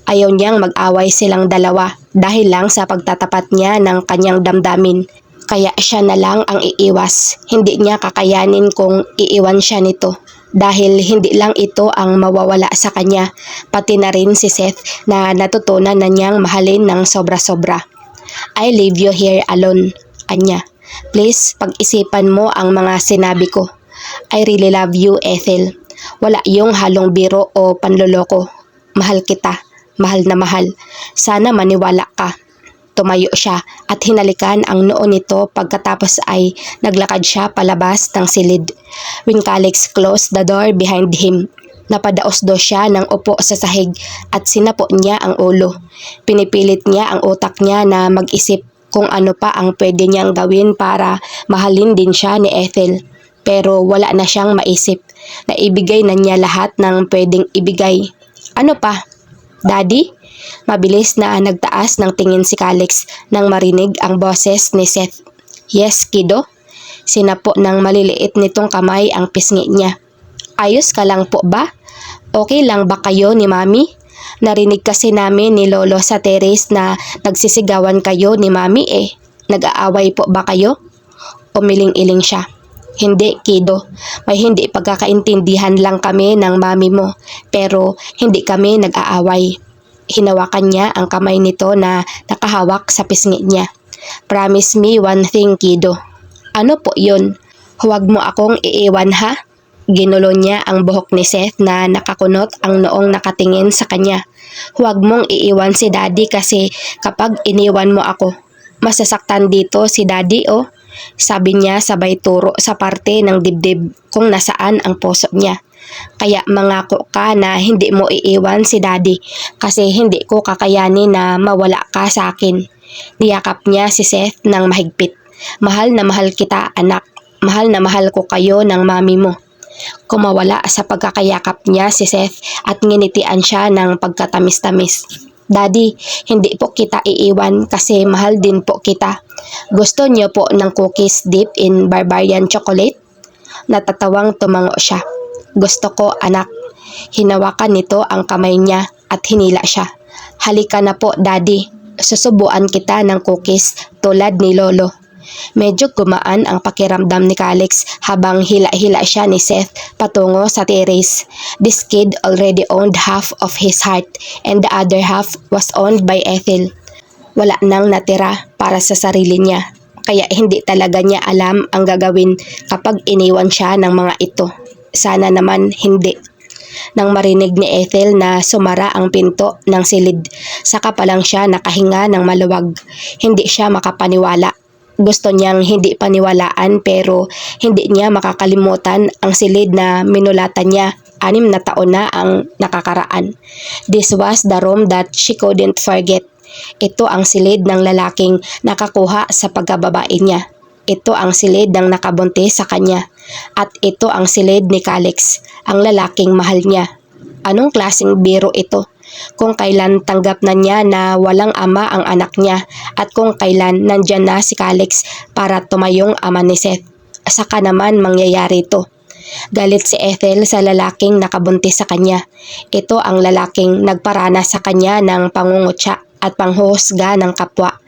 [SPEAKER 1] Ayaw niyang mag-away silang dalawa dahil lang sa pagtatapat niya ng kanyang damdamin. Kaya siya na lang ang iiwas. Hindi niya kakayanin kung iiwan siya nito. Dahil hindi lang ito ang mawawala sa kanya, pati na rin si Seth na natutunan na niyang mahalin ng sobra-sobra. I leave you here alone, anya. Please, pag-isipan mo ang mga sinabi ko. I really love you, Ethel. Wala yung halong biro o panloloko. Mahal kita. Mahal na mahal. Sana maniwala ka. Tumayo siya at hinalikan ang noo nito pagkatapos ay naglakad siya palabas ng silid. When Calix closed the door behind him, napadaos-do siya ng upo sa sahig at sinapo niya ang ulo. Pinipilit niya ang utak niya na mag-isip kung ano pa ang pwede niyang gawin para mahalin din siya ni Ethel. Pero wala na siyang maisip. Naibigay na niya lahat ng pwedeng ibigay. Ano pa? Daddy? Mabilis na nagtaas ng tingin si Calix nang marinig ang boses ni Seth. Yes, kiddo? Sinapo ng maliliit nitong kamay ang pisngi niya. Ayos ka lang po ba? Okay lang ba kayo ni Mami? Narinig kasi namin ni Lolo sa terrace na nagsisigawan kayo ni Mami eh. Nag-aaway po ba kayo? Umiling-iling siya. Hindi, kiddo. May hindi pagkakaintindihan lang kami ng mami mo, pero hindi kami nag-aaway. Hinawakan niya ang kamay nito na nakahawak sa pisngi niya. Promise me one thing, kiddo. Ano po yun? Huwag mo akong iiwan ha? Ginulo niya ang buhok ni Seth na nakakunot ang noong nakatingin sa kanya. Huwag mong iiwan si Daddy kasi kapag iniwan mo ako, masasaktan dito si Daddy oh. Sabi niya sabay turo sa parte ng dibdib kung nasaan ang puso niya. Kaya mangako ka na hindi mo iiwan si Daddy kasi hindi ko kakayanin na mawala ka sa akin. Niyakap niya si Seth ng mahigpit. Mahal na mahal kita, anak. Mahal na mahal ko kayo ng mami mo. Kumawala sa pagkakayakap niya si Seth at nginitian siya ng pagkatamis-tamis. Daddy, hindi po kita iiwan kasi mahal din po kita. Gusto niyo po ng cookies dipped in barbarian chocolate? Natatawang tumango siya. Gusto ko, anak. Hinawakan nito ang kamay niya at hinila siya. Halika na po, Daddy. Susubuan kita ng cookies tulad ni Lolo. Medyo gumaan ang pakiramdam ni Calix habang hila-hila siya ni Seth patungo sa terrace. This kid already owned half of his heart and the other half was owned by Ethel. Wala nang natira para sa sarili niya, kaya hindi talaga niya alam ang gagawin kapag iniwan siya ng mga ito. Sana naman hindi. Nang marinig ni Ethel na sumara ang pinto ng silid, saka pa lang siya nakahinga ng maluwag. Hindi siya makapaniwala. Gusto niyang hindi paniwalaan pero hindi niya makakalimutan ang silid na minulatan niya 6 na taon na ang nakakaraan. This was the room that she couldn't forget. Ito ang silid ng lalaking nakakuha sa pagkababae niya. Ito ang silid ng nakabunti sa kanya. At ito ang silid ni Calix, ang lalaking mahal niya. Anong klaseng biro ito? Kung kailan tanggap na niya na walang ama ang anak niya at kung kailan nandyan na si Calix para tumayong ama ni Seth. Saka naman mangyayari ito. Galit si Ethel sa lalaking nakabunti sa kanya. Ito ang lalaking nagparana sa kanya ng pangungutya at panghuhusga ng kapwa.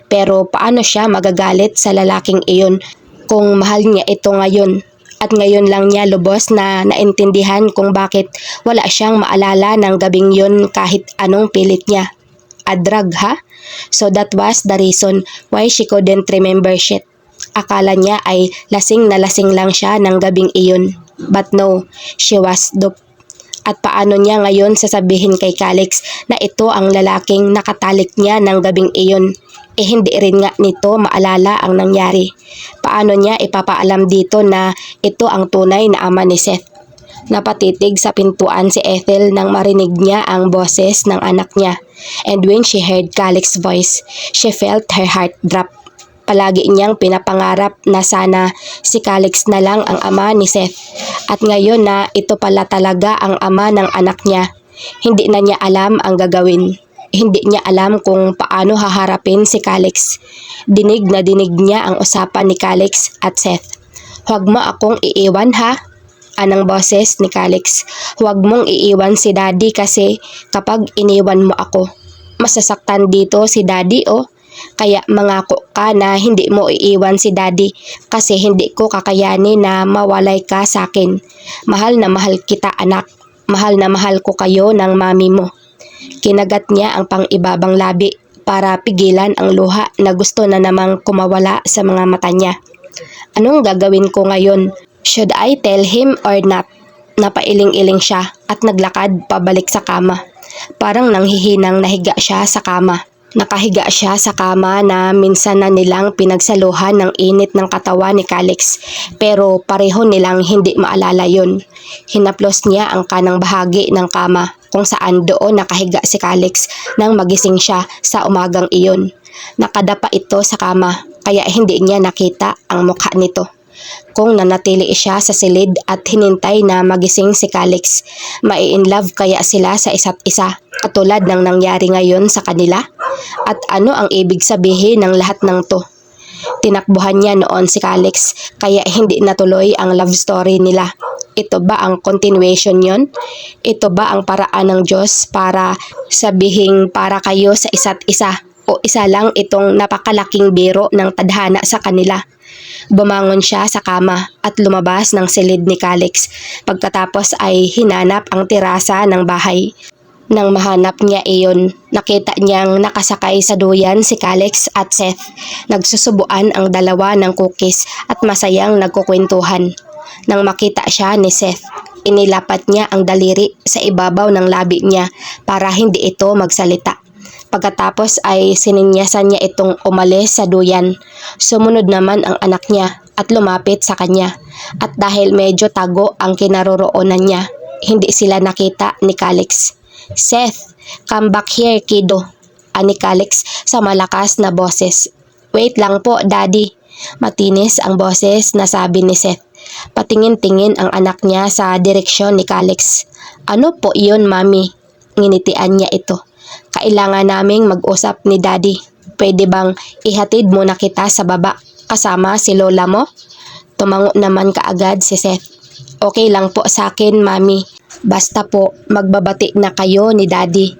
[SPEAKER 1] Pero paano siya magagalit sa lalaking iyon kung mahal niya ito ngayon? At ngayon lang niya lubos na naintindihan kung bakit wala siyang maalala ng gabing yun kahit anong pilit niya. A drug ha? So that was the reason why she couldn't remember shit. Akala niya ay lasing na lasing lang siya ng gabing iyon. But no, she was duped. At paano niya ngayon sasabihin kay Calix na ito ang lalaking nakatalik niya ng gabing iyon? Hindi rin nga nito maalala ang nangyari. Paano niya ipapaalam dito na ito ang tunay na ama ni Seth? Napatitig sa pintuan si Ethel nang marinig niya ang boses ng anak niya. And when she heard Calix's voice, she felt her heart drop. Palagi niyang pinapangarap na sana si Calix na lang ang ama ni Seth. At ngayon na ito pala talaga ang ama ng anak niya, hindi na niya alam ang gagawin. Hindi niya alam kung paano haharapin si Calix. Dinig na dinig niya ang usapan ni Calix at Seth. "Huwag mo akong iiwan ha?" Anang boses ni Calix. "Huwag mong iiwan si Daddy kasi kapag iniwan mo ako, masasaktan dito si Daddy oh. Kaya mangako ka na hindi mo iiwan si Daddy kasi hindi ko kakayanin na mawalay ka sa akin. Mahal na mahal kita anak. Mahal na mahal ko kayo ng mami mo." Kinagat niya ang pang-ibabang labi para pigilan ang luha na gusto na namang kumawala sa mga mata niya. Anong gagawin ko ngayon? Should I tell him or not? Napailing-iling siya at naglakad pabalik sa kama. Parang nanghihinang nahiga siya sa kama. Nakahiga siya sa kama na minsan na nilang pinagsaluhan ng init ng katawan ni Calix, pero pareho nilang hindi maalala yun. Hinaplos niya ang kanang bahagi ng kama kung saan doon nakahiga si Calix nang magising siya sa umagang iyon. Nakadapa ito sa kama kaya hindi niya nakita ang mukha nito. Kung nanatili siya sa silid at hinintay na magising si Calix, mai-inlove kaya sila sa isa't isa katulad ng nangyari ngayon sa kanila? At ano ang ibig sabihin ng lahat ng to? Tinakbuhan niya noon si Calix kaya hindi natuloy ang love story nila. Ito ba ang continuation yon? Ito ba ang paraan ng Diyos para sabihing para kayo sa isa't isa? O isa lang itong napakalaking biro ng tadhana sa kanila? Bumangon siya sa kama at lumabas ng silid ni Calix. Pagkatapos ay hinanap ang terasa ng bahay. Nang mahanap niya iyon, nakita niyang nakasakay sa duyan si Calix at Seth. Nagsusubuan ang dalawa ng cookies at masayang nagkukwentuhan. Nang makita siya ni Seth, inilapat niya ang daliri sa ibabaw ng labi niya para hindi ito magsalita. Pagkatapos ay sininyasan niya itong umalis sa duyan. Sumunod naman ang anak niya at lumapit sa kanya. At dahil medyo tago ang kinaroroonan niya, hindi sila nakita ni Calix. "Seth, come back here kiddo," ani Calix sa malakas na boses. "Wait lang po daddy," matinis ang boses na sabi ni Seth. Patingin-tingin ang anak niya sa direksyon ni Calix. "Ano po iyon mami?" Nginitian niya ito. "Kailangan naming mag-usap ni Daddy. Pwede bang ihatid mo na kita sa baba kasama si lola mo?" Tumango naman kaagad si Seth. "Okay lang po sa akin, mami. Basta po magbabati na kayo ni Daddy."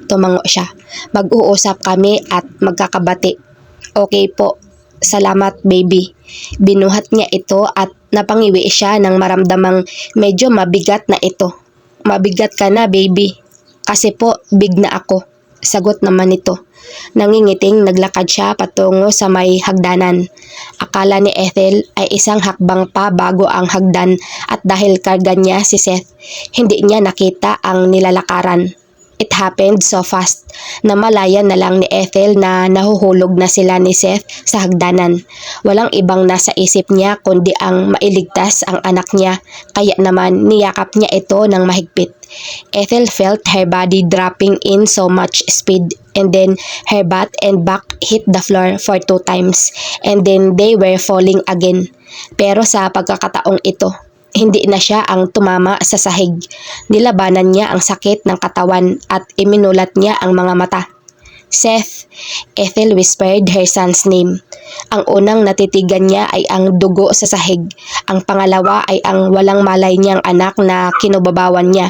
[SPEAKER 1] Tumango siya. "Mag-uusap kami at magkakabati." "Okay po. Salamat, baby." Binuhat niya ito at napangiwi siya nang maramdamang medyo mabigat na ito. "Mabigat ka na, baby." "Kasi po, big na ako," sagot naman nito. Nangingiting naglakad siya patungo sa may hagdanan. Akala ni Ethel ay isang hakbang pa bago ang hagdan at dahil karga niya si Seth, hindi niya nakita ang nilalakaran. It happened so fast na malaya na lang ni Ethel na nahuhulog na sila ni Seth sa hagdanan. Walang ibang nasa isip niya kundi ang mailigtas ang anak niya, kaya naman niyakap niya ito ng mahigpit. Ethel felt her body dropping in so much speed, and then her butt and back hit the floor for 2 times, and then they were falling again. Pero sa pagkakataong ito, hindi na siya ang tumama sa sahig. Nilabanan niya ang sakit ng katawan at iminulat niya ang mga mata. "Seth," Ethel whispered her son's name. Ang unang natitigan niya ay ang dugo sa sahig. Ang pangalawa ay ang walang malay niyang anak na kinubabawan niya.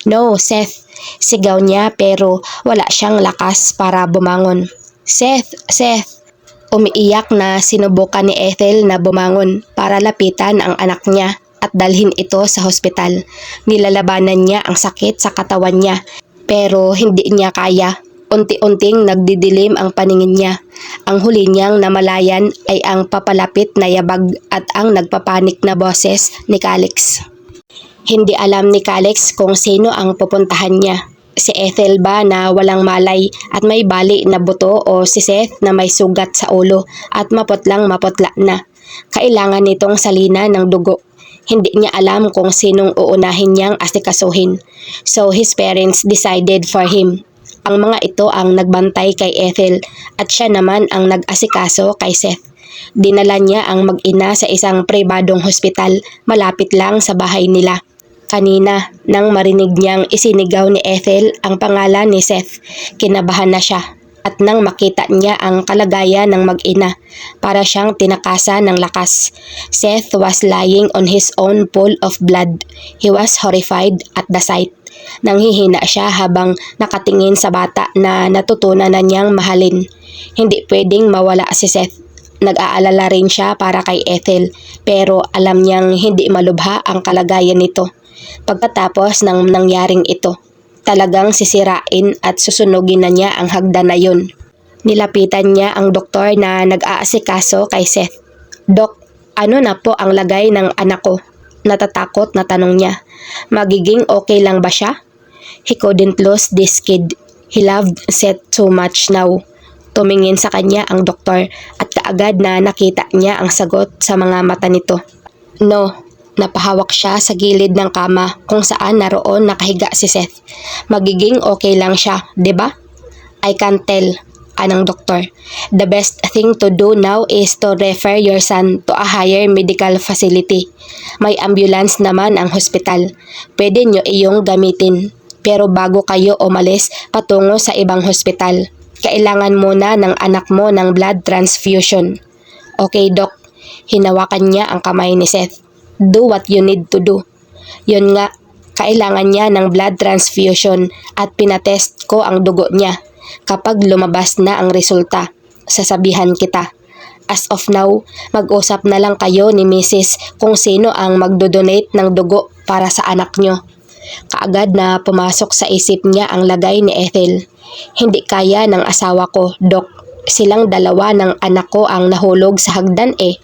[SPEAKER 1] "No, Seth," sigaw niya pero wala siyang lakas para bumangon. "Seth, Seth." Umiiyak na sinubukan ni Ethel na bumangon para lapitan ang anak niya at dalhin ito sa hospital. Nilalabanan niya ang sakit sa katawan niya pero hindi niya kaya. Unti-unting nagdidilim ang paningin niya. Ang huli niyang namalayan ay ang papalapit na yabag at ang nagpapanik na boses ni Calix. Hindi alam ni Calix kung sino ang pupuntahan niya. Si Ethel ba na walang malay at may bali na buto o si Seth na may sugat sa ulo at maputlang maputla na. Kailangan nitong salina ng dugo. Hindi niya alam kung sinong uunahin niyang asikasuhin. So his parents decided for him. Ang mga ito ang nagbantay kay Ethel at siya naman ang nag-asikaso kay Seth. Dinala niya ang mag-ina sa isang pribadong hospital malapit lang sa bahay nila. Kanina, nang marinig niyang isinigaw ni Ethel ang pangalan ni Seth, kinabahan na siya. At nang makita niya ang kalagayan ng mag-ina, para siyang tinakasa ng lakas. Seth was lying on his own pool of blood. He was horrified at the sight. Nanghihina siya habang nakatingin sa bata na natutunan na niyang mahalin. Hindi pwedeng mawala si Seth. Nag-aalala rin siya para kay Ethel, pero alam niyang hindi malubha ang kalagayan nito. Pagkatapos ng nangyaring ito, talagang sisirain at susunugin na niya ang hagdan na yun. Nilapitan niya ang doktor na nag-aasikaso kay Seth. "Dok, ano na po ang lagay ng anak ko?" Natatakot na tanong niya. Magiging okay lang ba siya? He couldn't lose this kid. He loved Seth so much now. Tumingin sa kanya ang doktor at kaagad na nakita niya ang sagot sa mga mata nito. No. Napahawak siya sa gilid ng kama kung saan naroon nakahiga si Seth. Magiging okay lang siya, 'di ba? I can't tell, anang doktor. The best thing to do now is to refer your son to a higher medical facility. May ambulance naman ang hospital. Pwede nyo iyong gamitin. Pero bago kayo umalis patungo sa ibang hospital, kailangan muna ng anak mo ng blood transfusion. Okay, Doc. Hinawakan niya ang kamay ni Seth. Do what you need to do. Yun nga, kailangan niya ng blood transfusion at pinatest ko ang dugo niya. Kapag lumabas na ang resulta, sasabihan kita. As of now, mag-usap na lang kayo ni Mrs. kung sino ang magdodonate ng dugo para sa anak nyo. Kaagad na pumasok sa isip niya ang lagay ni Ethel. Hindi kaya ng asawa ko, Dok. Silang dalawa ng anak ko ang nahulog sa hagdan eh.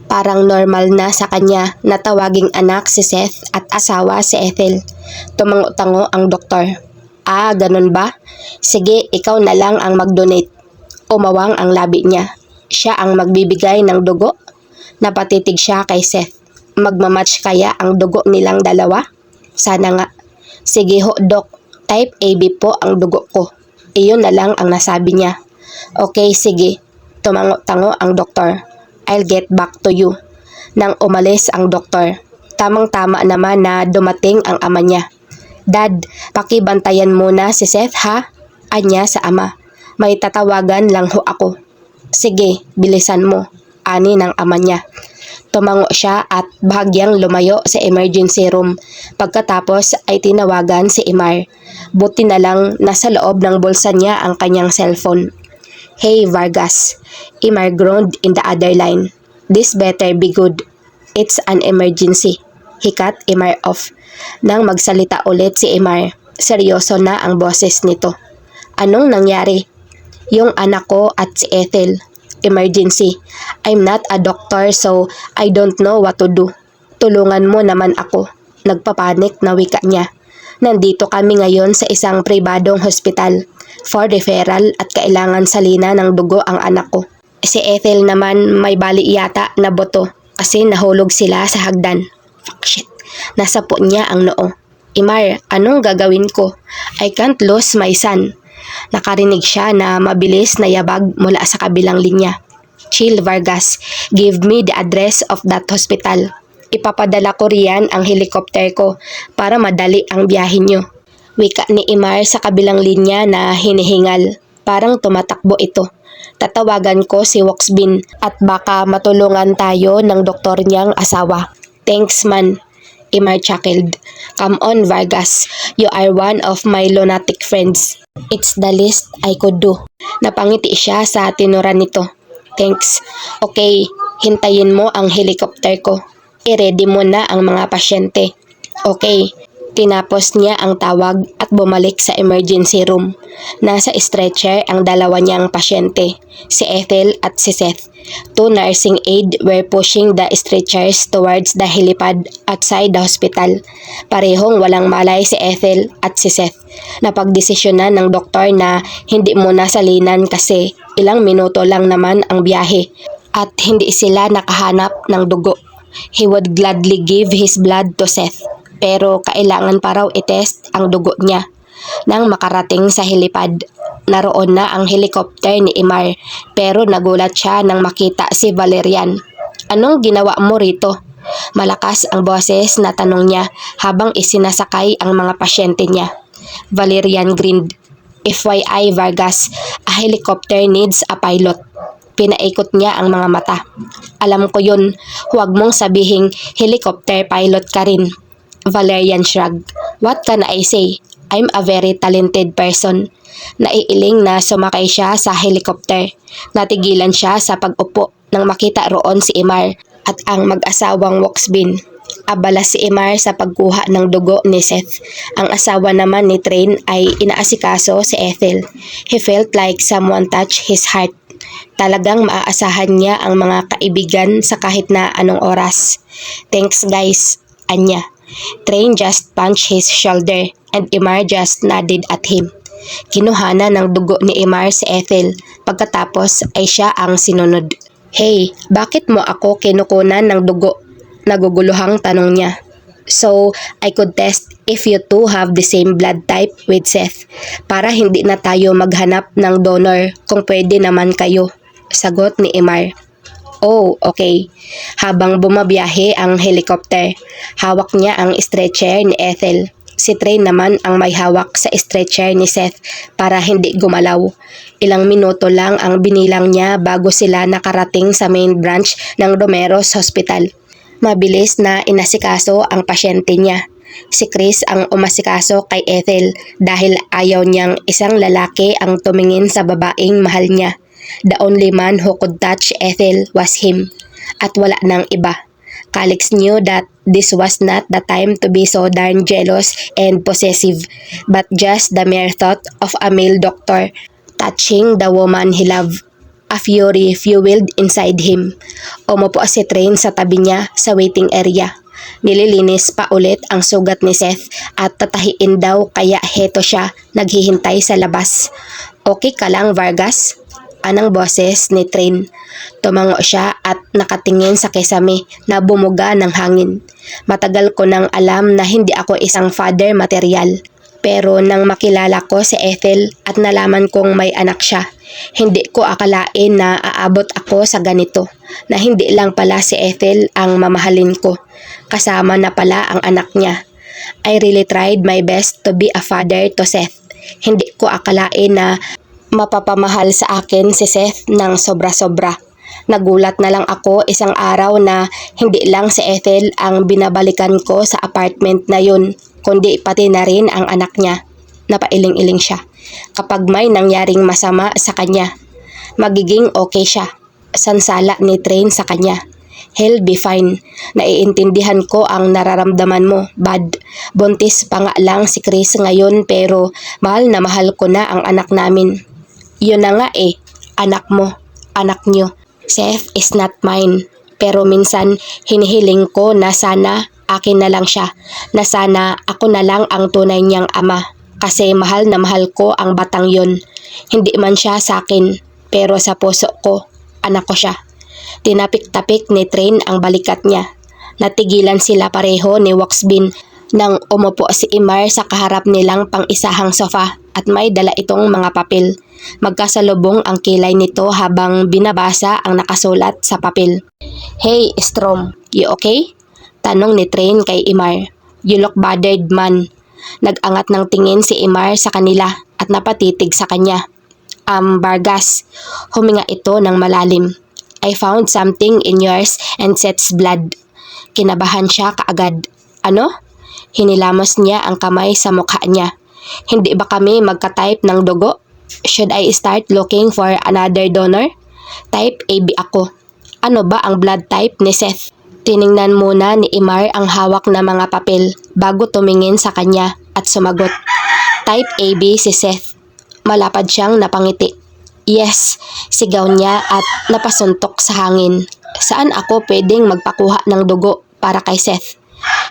[SPEAKER 1] Parang normal na sa kanya na tawaging anak si Seth at asawa si Ethel. Tumango-tango ang doktor. Ah, ganun ba? Sige, ikaw na lang ang mag-donate. Umawang ang labi niya. Siya ang magbibigay ng dugo? Napatitig siya kay Seth. Magmamatch kaya ang dugo nilang dalawa? Sana nga. Sige ho, Dok. Type AB po ang dugo ko. Iyon na lang ang nasabi niya. Okay, sige. Tumango-tango ang doktor. I'll get back to you. Nang umalis ang doktor, tamang-tama naman na dumating ang ama niya. Dad, pakibantayan muna si Seth ha? Anya sa ama. May tatawagan lang ho ako. Sige, bilisan mo. Ani ng ama niya. Tumango siya at bahagyang lumayo sa emergency room. Pagkatapos ay tinawagan si Imar. Buti na lang nasa loob ng bulsa niya ang kanyang cellphone. Hey Vargas, Imar groaned in the other line. This better be good. It's an emergency. He cut Imar off. Nang magsalita ulit si Imar, seryoso na ang boses nito. Anong nangyari? Yung anak ko at si Ethel. Emergency. I'm not a doctor so I don't know what to do. Tulungan mo naman ako. Nagpapanik na wika niya. Nandito kami ngayon sa isang pribadong hospital for referral at kailangan salina ng dugo ang anak ko. Si Ethel naman may bali yata na boto kasi nahulog sila sa hagdan. Fuck shit. Nasapo niya ang noo. Imar, anong gagawin ko? I can't lose my son. Nakarinig siya na mabilis na yabag mula sa kabilang linya. Chill Vargas, give me the address of that hospital. Ipapadala ko riyan ang helicopter ko para madali ang biyahe nyo. Wika ni Imar sa kabilang linya na hinihingal. Parang tumatakbo ito. Tatawagan ko si Woxbin at baka matulungan tayo ng doktor niyang asawa. Thanks man. Imar chuckled. Come on Vargas, you are one of my lunatic friends. It's the least I could do. Napangiti siya sa tinuran nito. Thanks. Okay, hintayin mo ang helicopter ko. I-ready mo na ang mga pasyente. Okay, Tinapos niya ang tawag at bumalik sa emergency room. Nasa stretcher ang dalawa niyang pasyente, si Ethel at si Seth. Two nursing aides were pushing the stretchers towards the helipad outside the hospital. Parehong walang malay si Ethel at si Seth. Napagdesisyonan ng doktor na hindi muna salinan kasi ilang minuto lang naman ang biyahe at hindi sila nakahanap ng dugo. He would gladly give his blood to Seth, pero kailangan pa raw itest ang dugo niya. Nang makarating sa helipad, naroon na ang helicopter ni Imar, pero nagulat siya nang makita si Valerian. "Anong ginawa mo rito?" Malakas ang boses na tanong niya habang isinasakay ang mga pasyente niya. Valerian grinned. "FYI Vargas, a helicopter needs a pilot." Pinaikot niya ang mga mata. "Alam ko yun, huwag mong sabihing helicopter pilot ka rin." Valerian shrugged. "What can I say? I'm a very talented person." Naiiling na sumakay siya sa helicopter. Natigilan siya sa pag-upo nang makita roon si Imar at ang mag-asawang Woxbin. Abala si Imar sa pagkuha ng dugo ni Seth. Ang asawa naman ni Train ay inaasikaso si Ethel. He felt like someone touched his heart. Talagang maaasahan niya ang mga kaibigan sa kahit na anong oras. "Thanks guys," anya. Train just punched his shoulder and Imar just nodded at him. Kinuhana ng dugo ni Imar si Ethel. Pagkatapos ay siya ang sinunod. "Hey, bakit mo ako kinukunan ng dugo?" Naguguluhang tanong niya. "So, I could test if you two have the same blood type with Seth. Para hindi na tayo maghanap ng donor kung pwede naman kayo," sagot ni Imar. "Oh, okay." Habang bumabiyahe ang helicopter, hawak niya ang stretcher ni Ethel. Si Train naman ang may hawak sa stretcher ni Seth para hindi gumalaw. Ilang minuto lang ang binilang niya bago sila nakarating sa main branch ng Romero's Hospital. Mabilis na inasikaso ang pasyente niya. Si Chris ang umasikaso kay Ethel dahil ayaw niyang isang lalaki ang tumingin sa babaeng mahal niya. The only man who could touch Ethel was him. At wala nang iba. Calix knew that this was not the time to be so darn jealous and possessive, but just the mere thought of a male doctor touching the woman he loved. A fury fueled inside him. Umupo si Train sa tabi niya sa waiting area. Nililinis pa ulit ang sugat ni Seth at tatahiin daw kaya heto siya naghihintay sa labas. "Okay ka lang Vargas?" Anang boses ni Train. Tumango siya at nakatingin sa kesame na bumuga ng hangin. "Matagal ko nang alam na hindi ako isang father material. Pero nang makilala ko si Ethel at nalaman kong may anak siya, hindi ko akalain na aabot ako sa ganito. Na hindi lang pala si Ethel ang mamahalin ko. Kasama na pala ang anak niya. I really tried my best to be a father to Seth. Hindi ko akalain na mapapamahal sa akin si Seth ng sobra-sobra. Nagulat na lang ako isang araw na hindi lang si Ethel ang binabalikan ko sa apartment na yun, kundi pati na rin ang anak niya." Napailing-iling siya. Kapag may nangyaring masama sa kanya, magiging okay siya. Sansala ni Train sa kanya. "He'll be fine. Naiintindihan ko ang nararamdaman mo, bud. Buntis pa nga lang si Chris ngayon pero mahal na mahal ko na ang anak namin." "Yun na nga anak mo, anak nyo. Seth is not mine. Pero minsan hinihiling ko na sana akin na lang siya, na sana ako na lang ang tunay niyang ama. Kasi mahal na mahal ko ang batang yun. Hindi man siya sa akin, pero sa puso ko, anak ko siya." Tinapik-tapik ni Train ang balikat niya. Natigilan sila pareho ni Woxbin nang umupo si Imar sa kaharap nilang pang-isahang sofa at may dala itong mga papel. Magkasalubong ang kilay nito habang binabasa ang nakasulat sa papel. "Hey, Strom, you okay?" Tanong ni Train kay Imar. "You look bothered, man." Nag-angat ng tingin si Imar sa kanila at napatitig sa kanya. Vargas." Huminga ito ng malalim. "I found something in yours and Seth's blood." Kinabahan siya kaagad. "Ano?" Hinilamos niya ang kamay sa mukha niya. "Hindi ba kami magka-type ng dugo? Should I start looking for another donor? Type AB ako." "Ano ba ang blood type ni Seth?" Tiningnan muna ni Imar ang hawak na mga papel bago tumingin sa kanya at sumagot. Type AB si Seth. Malapad siyang napangiti. Yes, sigaw niya at napasuntok sa hangin. Saan ako pwedeng magpakuha ng dugo para kay Seth?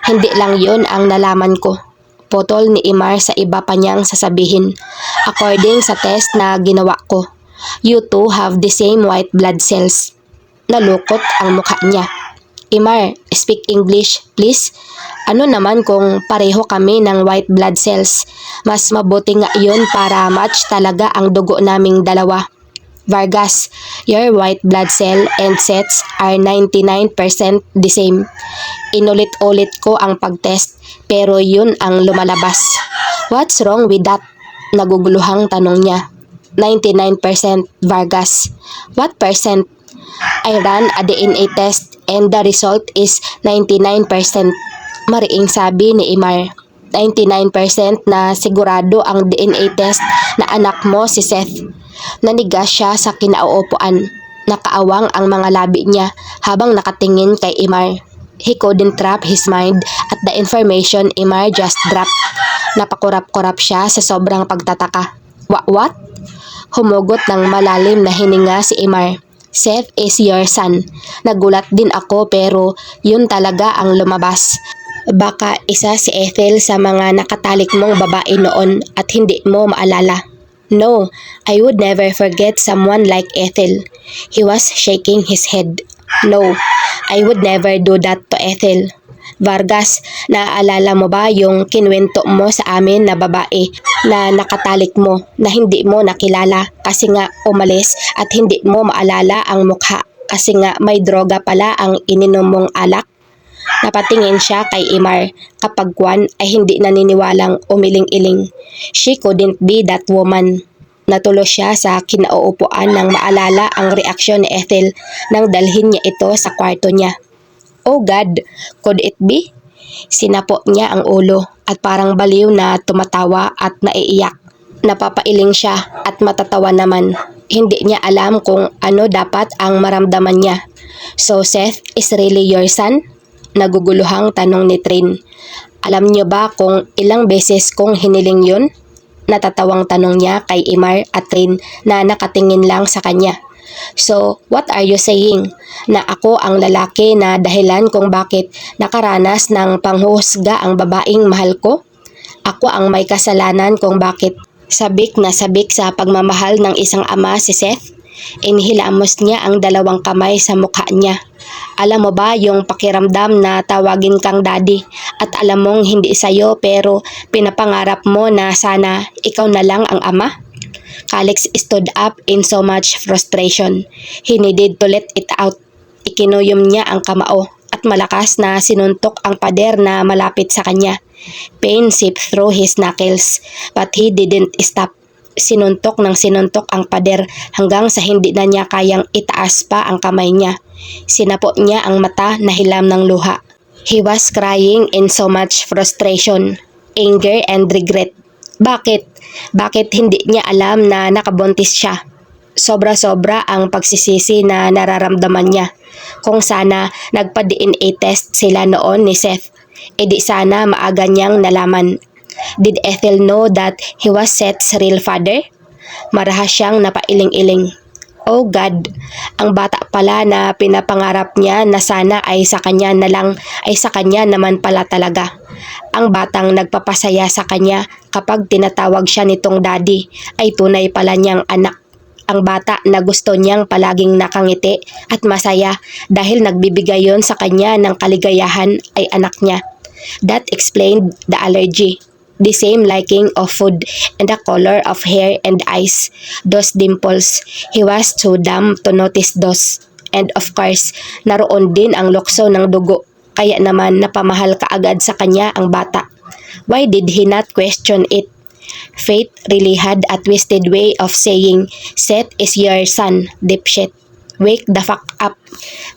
[SPEAKER 1] Hindi lang yun ang nalaman ko. Putol ni Imar sa iba pa niyang sasabihin. According sa test na ginawa ko, you two have the same white blood cells. Nalukot ang mukha niya. Imar, speak English, please. Ano naman kung pareho kami ng white blood cells? Mas mabuti nga yun para match talaga ang dugo naming dalawa. Vargas, your white blood cell and sets are 99% the same. Inulit-ulit ko ang pagtest pero yun ang lumalabas. What's wrong with that? Naguguluhang tanong niya. 99% Vargas. What percent? I ran a DNA test and the result is 99%. Mariing sabi ni Imar. 99% na sigurado ang DNA test na anak mo si Seth. Nanigas siya sa kinauupuan. Nakaawang ang mga labi niya habang nakatingin kay Imar. He couldn't wrap his mind at the information Imar just dropped. Napakurap-kurap siya sa sobrang pagtataka. What? Humugot ng malalim na hininga si Imar. Seth is your son. Nagulat din ako pero yun talaga ang lumabas. Baka isa si Ethel sa mga nakatalik mong babae noon at hindi mo maalala. No, I would never forget someone like Ethel. He was shaking his head. No, I would never do that to Ethel. Vargas, naaalala mo ba yung kinwento mo sa amin na babae na nakatalik mo na hindi mo nakilala kasi nga umalis at hindi mo maalala ang mukha kasi nga may droga pala ang ininom mong alak? Napatingin siya kay Imar kapag Juan ay hindi naniniwalang umiling-iling. She couldn't be that woman. Natulo siya sa kinauupuan nang maalala ang reaksyon ni Ethel nang dalhin niya ito sa kwarto niya. Oh God, could it be? Sinapo niya ang ulo at parang baliw na tumatawa at naiiyak. Napapailing siya at matatawa naman. Hindi niya alam kung ano dapat ang maramdaman niya. So Seth is really your son? Naguguluhang tanong ni Trin. Alam niyo ba kung ilang beses kong hiniling yun? Natatawang tanong niya kay Imar at Trin na nakatingin lang sa kanya. So, what are you saying? Na ako ang lalaki na dahilan kung bakit nakaranas ng panghuhusga ang babaeng mahal ko? Ako ang may kasalanan kung bakit sabik na sabik sa pagmamahal ng isang ama si Seth? Inhilamos niya ang dalawang kamay sa mukha niya. Alam mo ba yung pakiramdam na tawagin kang daddy at alam mong hindi sa'yo pero pinapangarap mo na sana ikaw na lang ang ama? Calix stood up in so much frustration. He needed to let it out. Ikinuyom niya ang kamao at malakas na sinuntok ang pader na malapit sa kanya. Pain seeped through his knuckles but he didn't stop. Sinuntok ng sinuntok ang pader hanggang sa hindi na niya kayang itaas pa ang kamay niya. Sinapo niya ang mata na hilam ng luha. He was crying in so much frustration, anger and regret. Bakit? Bakit hindi niya alam na nakabuntis siya? Sobra-sobra ang pagsisisi na nararamdaman niya. Kung sana nagpa-DNA test sila noon ni Seth, edi sana maaga niyang nalaman. Did Ethel know that he was Seth's real father? Marahas siyang napailing-iling. Oh God, ang bata pala na pinapangarap niya na sana ay sa kanya na lang ay sa kanya naman pala talaga. Ang batang nagpapasaya sa kanya kapag tinatawag siya nitong daddy ay tunay pala niyang anak. Ang bata na gusto niyang palaging nakangiti at masaya dahil nagbibigay yon sa kanya ng kaligayahan ay anak niya. That explained the allergy. The same liking of food and the color of hair and eyes. Those dimples, he was too dumb to notice those. And of course, naroon din ang lukso ng dugo, kaya naman napamahal kaagad sa kanya ang bata. Why did he not question it? Fate really had a twisted way of saying, Seth is your son, dipshit. Wake the fuck up.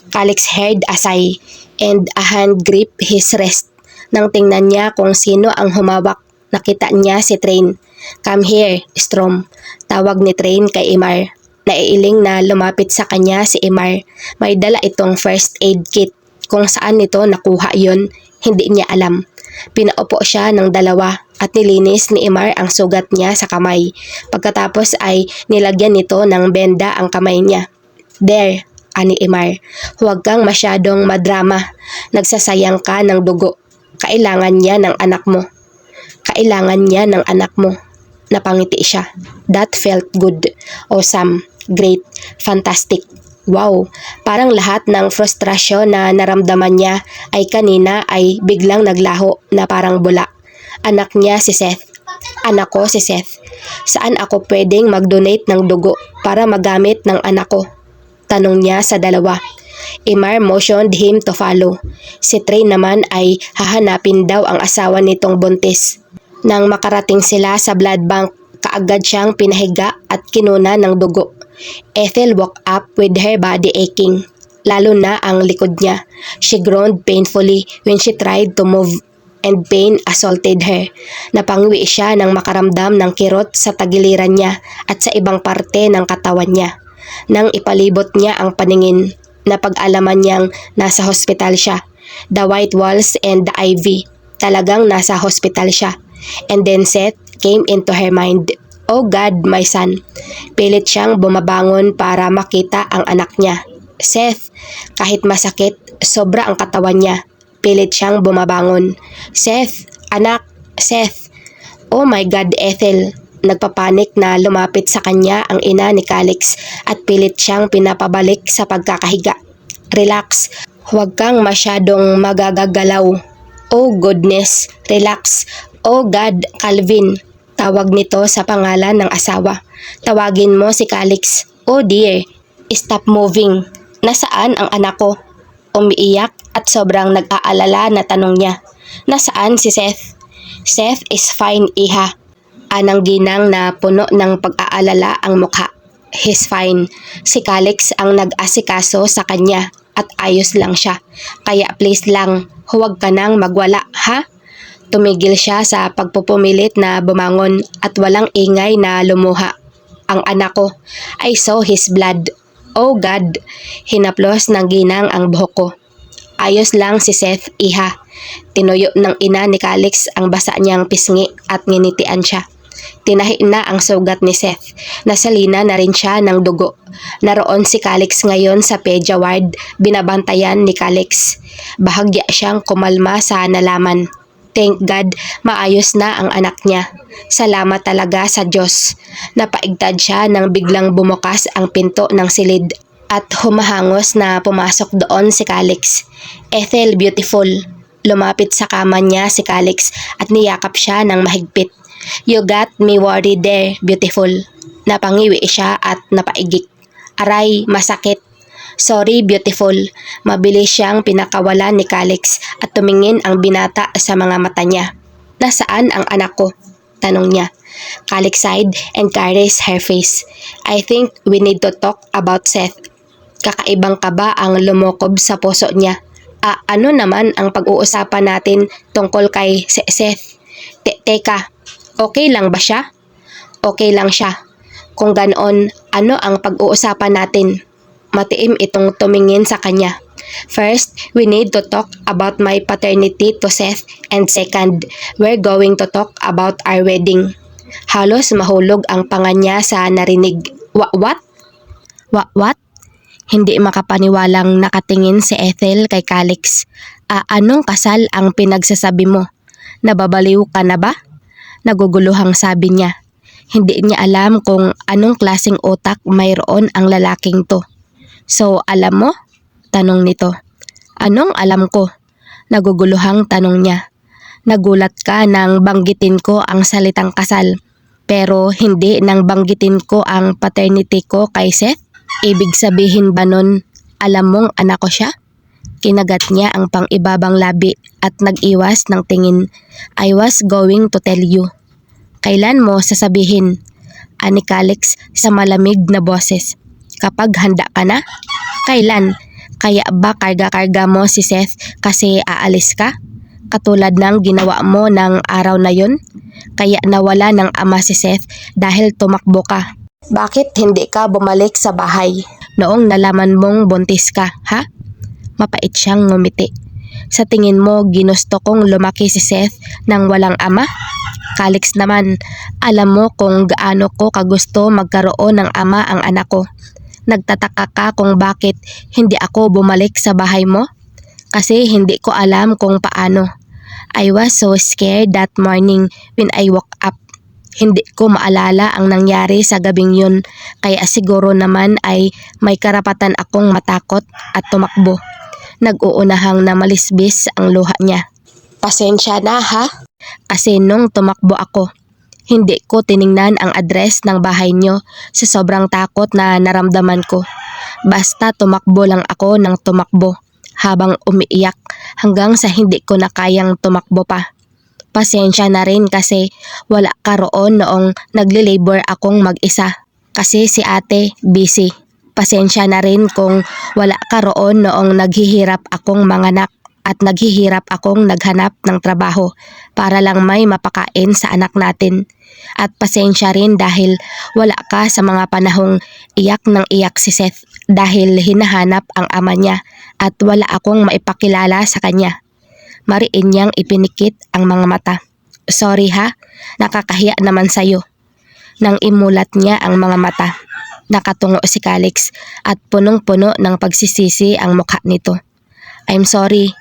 [SPEAKER 1] Calix heard a sigh and a hand gripped his wrist. Nang tingnan niya kung sino ang humawak, nakita niya si Train. Come here, Strom. Tawag ni Train kay Imar. Naiiling na lumapit sa kanya si Imar. May dala itong first aid kit. kung saan nito nakuha yon, hindi niya alam. Pinaupo siya ng dalawa at nilinis ni Imar ang sugat niya sa kamay. Pagkatapos ay nilagyan nito ng benda ang kamay niya. "There," ani Imar, "huwag kang masyadong madrama. Nagsasayang ka ng dugo. Kailangan niya ng anak mo." "Kailangan niya ng anak mo." Napangiti siya. That felt good. Awesome. Great. Fantastic. Wow, parang lahat ng frustrasyon na naramdaman niya ay kanina ay biglang naglaho na parang bula. Anak niya si Seth. Anak ko si Seth. Saan ako pwedeng mag-donate ng dugo para magamit ng anak ko? Tanong niya sa dalawa. Imar motioned him to follow. Si Trey naman ay hahanapin daw ang asawa nitong buntis. Nang makarating sila sa blood bank, kaagad siyang pinahiga at kinuna ng dugo. Ethel woke up with her body aching, lalo na ang likod niya. She groaned painfully when she tried to move, and pain assaulted her. Napangwi siya nang makaramdam ng kirot sa tagiliran niya at sa ibang parte ng katawan niya. Nang ipalibot niya ang paningin, napag-alaman niyang nasa hospital siya. The white walls and the IV, talagang nasa hospital siya. And then Seth came into her mind. "Oh God, my son." Pilit siyang bumabangon para makita ang anak niya. "Seth." Kahit masakit, sobra ang katawan niya. Pilit siyang bumabangon. "Seth, anak, Seth." "Oh my God, Ethel." Nagpapanik na lumapit sa kanya ang ina ni Calix at pilit siyang pinapabalik sa pagkakahiga. "Relax. Huwag kang masyadong magagagalaw." "Oh goodness, relax." "Oh God, Calvin." Tawag nito sa pangalan ng asawa. "Tawagin mo si Calix." "Oh dear, stop moving." "Nasaan ang anak ko?" Umiiyak at sobrang nag-aalala na tanong niya. "Nasaan si Seth?" "Seth is fine, iha." Anang ginang na puno ng pag-aalala ang mukha. "He's fine." Si Calix ang nag-asikaso sa kanya at ayos lang siya. "Kaya please lang, huwag ka nang magwala, ha?" Tumigil siya sa pagpupumilit na bumangon at walang ingay na lumuha. "Ang anak ko. I saw his blood." "Oh God." Hinaplos ng ginang ang buhok ko. "Ayos lang si Seth, iha." Tinuyo ng ina ni Calix ang basa niyang pisngi at nginitian siya. Tinahi na ang sugat ni Seth. Nasalina na rin siya ng dugo. Naroon si Calix ngayon sa pedia ward, binabantayan ni Calix. Bahagya siyang kumalma sa nalaman. Thank God, maayos na ang anak niya. Salamat talaga sa Diyos. Napaigtad siya nang biglang bumukas ang pinto ng silid at humahangos na pumasok doon si Calix. "Ethel, beautiful." Lumapit sa kama niya si Calix at niyakap siya ng mahigpit. "You got me worried there, beautiful." Napangiwi siya at napaigik. "Aray, masakit." "Sorry, beautiful." Mabilis siyang pinakawalan ni Calix at tumingin ang binata sa mga mata niya. "Nasaan ang anak ko?" tanong niya. Calix sighed and caressed her face. "I think we need to talk about Seth." Kakaibang kaba ang lumokob sa puso niya. Ano naman ang pag-uusapan natin tungkol kay Seth?" Teka, okay lang ba siya?" "Okay lang siya." "Kung ganoon, ano ang pag-uusapan natin?" Matiim itong tumingin sa kanya. "First, we need to talk about my paternity to Seth, and second, we're going to talk about our wedding." Halos mahulog ang panga niya sa narinig. What? What? Hindi makapaniwalang nakatingin si Ethel kay Calix. Anong kasal ang pinagsasabi mo? Nababaliw ka na ba?" Naguguluhang sabi niya. Hindi niya alam kung anong klaseng utak mayroon ang lalaking to. "So, alam mo?" tanong nito. "Anong alam ko?" Naguguluhang tanong niya. "Nagulat ka nang banggitin ko ang salitang kasal, pero hindi nang banggitin ko ang paternity ko kay Seth? Ibig sabihin ba nun, alam mong anak ko siya?" Kinagat niya ang pang-ibabang labi at nag-iwas ng tingin. "I was going to tell you." "Kailan mo sasabihin?" ani Calix sa malamig na boses. "Kapag handa ka na?" "Kailan? Kaya ba karga-karga mo si Seth kasi aalis ka? Katulad ng ginawa mo ng araw na yun? Kaya nawala ng ama si Seth dahil tumakbo ka. Bakit hindi ka bumalik sa bahay noong nalaman mong buntis ka, ha?" Mapait siyang ngumiti. Sa tingin mo ginusto kong lumaki si Seth nang walang ama? Calix naman, alam mo kung gaano ko kagusto magkaroon ng ama ang anak ko. Nagtataka ka kung bakit hindi ako bumalik sa bahay mo? Kasi hindi ko alam kung paano. I was so scared that morning when I woke up. Hindi ko maalala ang nangyari sa gabing yun, kaya siguro naman ay may karapatan akong matakot at tumakbo. Nag-uunahang na malisbis ang luha niya. Pasensya na ha? Kasi nung tumakbo ako, hindi ko tiningnan ang address ng bahay niyo sa sobrang takot na naramdaman ko. Basta tumakbo lang ako ng tumakbo habang umiiyak hanggang sa hindi ko na kayang tumakbo pa. Pasensya na rin kasi wala ka roon noong nagli-labor akong mag-isa kasi si ate busy. Pasensya na rin kung wala ka roon noong naghihirap akong manganak at naghihirap akong naghanap ng trabaho para lang may mapakain sa anak natin. At pasensya rin dahil wala ka sa mga panahong iyak ng iyak si Seth dahil hinahanap ang ama niya at wala akong maipakilala sa kanya. Mariin niyang ipinikit ang mga mata. Sorry ha, nakakahiya naman sa'yo. Nang imulat niya ang mga mata. Nakatungo si Calix at punong-puno ng pagsisisi ang mukha nito. I'm sorry,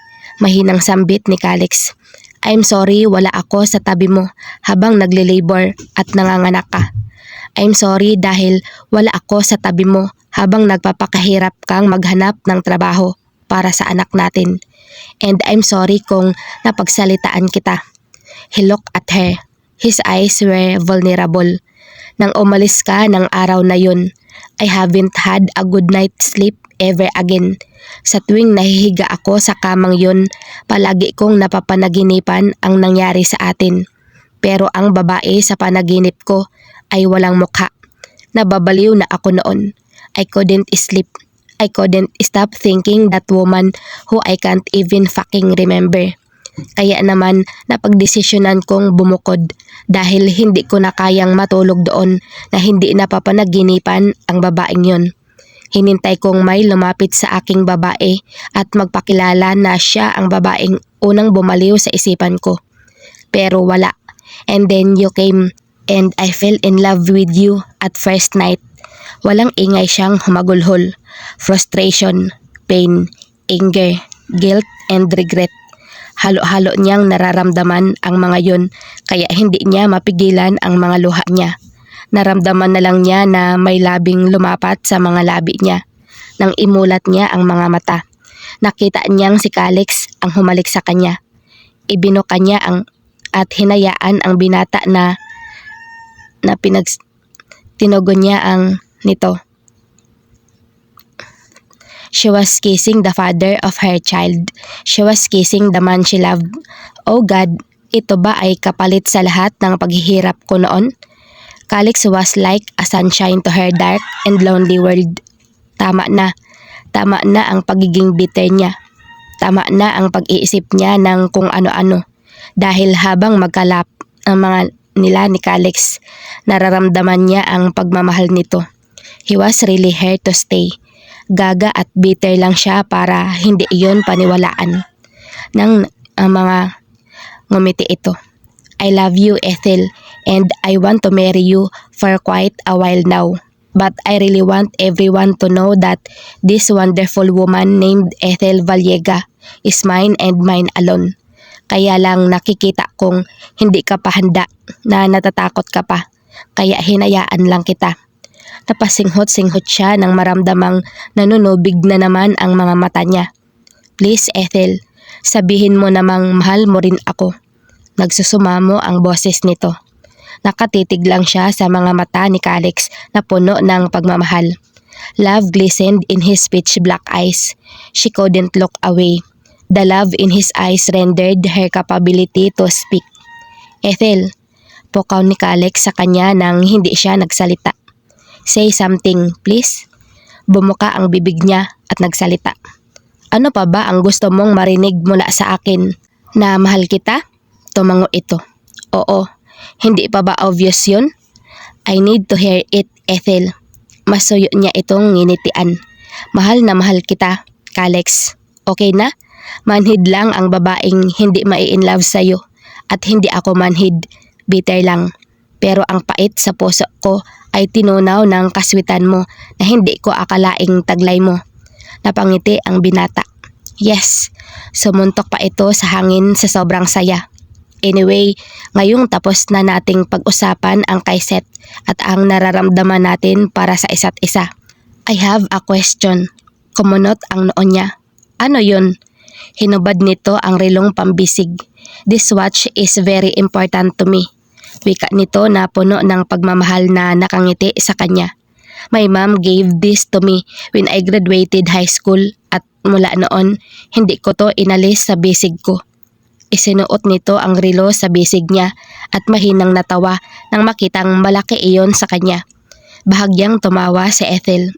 [SPEAKER 1] mahinang sambit ni Calix. I'm sorry wala ako sa tabi mo habang nagli-labor at nanganganak ka. I'm sorry dahil wala ako sa tabi mo habang nagpapakahirap kang maghanap ng trabaho para sa anak natin. And I'm sorry kung napagsalitaan kita. He looked at her. His eyes were vulnerable. Nang umalis ka ng araw na yun, I haven't had a good night's sleep ever again. Sa tuwing nahihiga ako sa kamang yun, palagi kong napapanaginipan ang nangyari sa atin. Pero ang babae sa panaginip ko ay walang mukha. Nababaliw na ako noon. I couldn't sleep. I couldn't stop thinking that woman who I can't even fucking remember. Kaya naman napagdesisyonan kong bumukod dahil hindi ko na kayang matulog doon na hindi napapanaginipan ang babaeng yun. Hinintay kong may lumapit sa aking babae at magpakilala na siya ang babaeng unang bumaliw sa isipan ko. Pero wala. And then you came and I fell in love with you at first night. Walang ingay siyang humagulhol. Frustration, pain, anger, guilt, and regret. Halo-halo niyang nararamdaman ang mga yun kaya hindi niya mapigilan ang mga luha niya. Naramdaman na lang niya na may labing lumapat sa mga labi niya. Nang imulat niya ang mga mata. Nakita niyang si Calix ang humalik sa kanya. Ibinuka niya at hinayaan ang binata na tinugon niya ang nito. She was kissing the father of her child. She was kissing the man she loved. Oh God, ito ba ay kapalit sa lahat ng paghihirap ko noon? Calix was like a sunshine to her dark and lonely world. Tama na ang pagiging bitter niya. Tama na ang pag-iisip niya ng kung ano-ano. Dahil habang magkalap ang mga nila ni Calix, nararamdaman niya ang pagmamahal nito. He was really here to stay. Gaga at bitter lang siya para hindi iyon paniwalaan. Nang mga ngumiti ito. I love you, Ethel, and I want to marry you for quite a while now. But I really want everyone to know that this wonderful woman named Ethel Vallega is mine and mine alone. Kaya lang nakikita kong hindi ka pa handa, na natatakot ka pa, kaya hinayaan lang kita. Napasinghot-singhot siya nang maramdamang nanunubig na naman ang mga mata niya. Please Ethel, sabihin mo namang mahal mo rin ako. Nagsusumamo ang boses nito. Nakatitig lang siya sa mga mata ni Calix na puno ng pagmamahal. Love glistened in his pitch black eyes. She couldn't look away. The love in his eyes rendered her capability to speak. Ethel, pukaw ni Calix sa kanya nang hindi siya nagsalita. Say something, please. Bumuka ang bibig niya at nagsalita. Ano pa ba ang gusto mong marinig mula sa akin? Na mahal kita? Tumango ito. Oo. Hindi pa ba obvious yun? I need to hear it, Ethel. Masuyo niya itong nginitian. Mahal na mahal kita, Calix. Okay na? Manhid lang ang babaeng hindi mai-inlove sa'yo. At hindi ako manhid. Bitter lang. Pero ang pait sa puso ko ay tinunaw ng kaswitan mo na hindi ko akalaing taglay mo. Napangiti ang binata. Yes, sumuntok pa ito sa hangin sa sobrang saya. Anyway, ngayong tapos na nating pag-usapan ang kay Seth at ang nararamdaman natin para sa isa't isa. I have a question. Kumunot ang noo niya. Ano yun? Hinubad nito ang relong pambisig. This watch is very important to me. Wika nito na puno ng pagmamahal na nakangiti sa kanya. My mom gave this to me when I graduated high school at mula noon, hindi ko to inalis sa bisig ko. Isinuot nito ang relo sa bisig niya at mahinang natawa nang makitang malaki iyon sa kanya. Bahagyang tumawa si Ethel.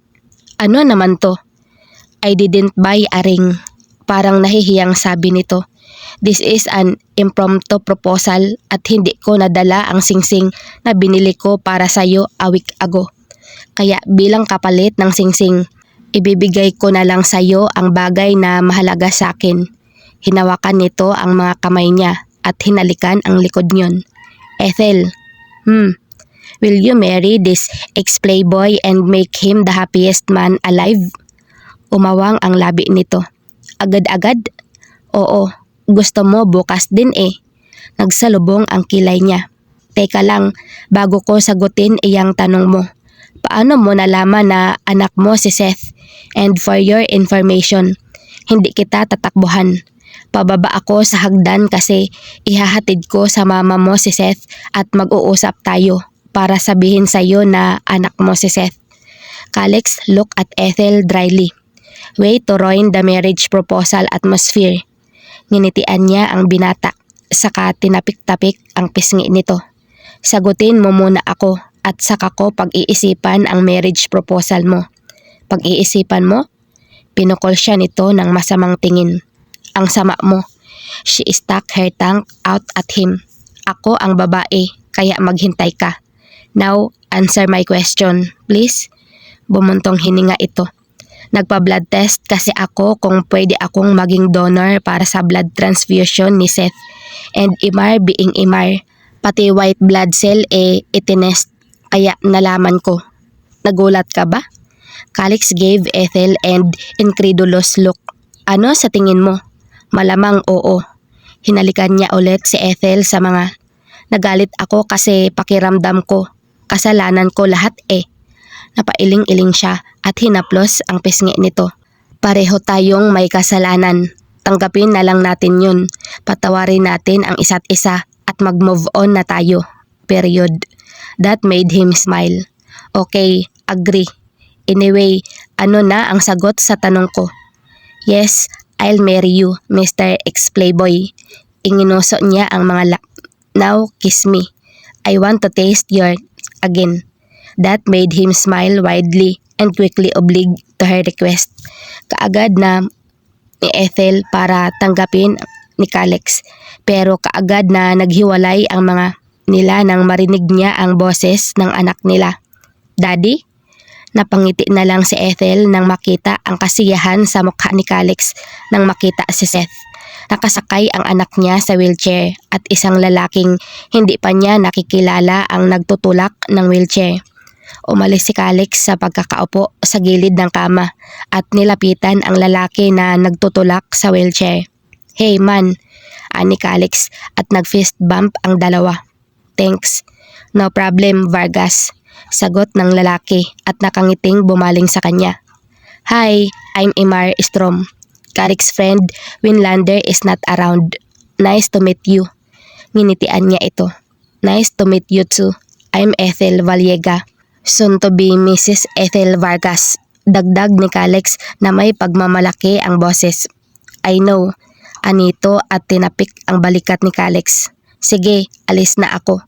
[SPEAKER 1] Ano naman to? I didn't buy a ring. Parang nahihiyang sabi nito. This is an impromptu proposal at hindi ko nadala ang singsing na binili ko para sa'yo a week ago. Kaya bilang kapalit ng singsing, ibibigay ko na lang sa'yo ang bagay na mahalaga sa akin. Hinawakan nito ang mga kamay niya at hinalikan ang likod niyon. Ethel, will you marry this ex-playboy and make him the happiest man alive? Umawang ang labi nito. Agad-agad? Oo, gusto mo bukas din eh. Nagsalubong ang kilay niya. Teka lang, bago ko sagutin iyang tanong mo. Paano mo nalaman na anak mo si Seth? And for your information, hindi kita tatakbuhan. Pababa ako sa hagdan kasi ihahatid ko sa mama mo si Seth at mag-uusap tayo para sabihin sa iyo na anak mo si Seth. Calix looked at Ethel dryly. Way to ruin the marriage proposal atmosphere. Nginitian niya ang binata, saka tinapik-tapik ang pisngi nito. Sagutin mo muna ako at saka ko pag-iisipan ang marriage proposal mo. Pag-iisipan mo? Pinukol siya nito ng masamang tingin. Ang sama mo. She stuck her tongue out at him. Ako ang babae, kaya maghintay ka. Now, answer my question, please. Bumuntong hininga ito. Nagpa-blood test kasi ako kung pwede akong maging donor para sa blood transfusion ni Seth. And Imar being Imar, pati white blood cell itinest, kaya nalaman ko. Nagulat ka ba? Calix gave Ethel an incredulous look. Ano sa tingin mo? Malamang oo. Hinalikan niya ulit si Ethel sa mga. Nagalit ako kasi pakiramdam ko. Kasalanan ko lahat eh. Napailing-iling siya at hinaplos ang pisngi nito. Pareho tayong may kasalanan. Tanggapin na lang natin yun. Patawarin natin ang isa't isa at mag-move on na tayo. Period. That made him smile. Okay, agree. Anyway, ano na ang sagot sa tanong ko? Yes, I'll marry you, Mr. Ex-Playboy. Inginuso niya ang mga Now, kiss me. I want to taste your again. That made him smile widely and quickly obliged to her request. Kaagad na ni Ethel para tanggapin ni Calix. Pero kaagad na naghiwalay ang mga nila nang marinig niya ang boses ng anak nila. Daddy? Napangiti na lang si Ethel nang makita ang kasiyahan sa mukha ni Calix nang makita si Seth. Nakasakay ang anak niya sa wheelchair at isang lalaking hindi pa niya nakikilala ang nagtutulak ng wheelchair. Umalis si Calix sa pagkakaupo sa gilid ng kama at nilapitan ang lalaki na nagtutulak sa wheelchair. Hey man, ani Calix at nag-fist bump ang dalawa. Thanks. No problem, Vargas. Sagot ng lalaki at nakangiting bumaling sa kanya. Hi, I'm Imar Strom. Calix's friend, Winlander is not around. Nice to meet you. Nginitian niya ito. Nice to meet you too. I'm Ethel Vallega. Soon to be Mrs. Ethel Vargas. Dagdag ni Calix na may pagmamalaki ang boses. I know. Anito at tinapik ang balikat ni Calix. Sige, alis na ako.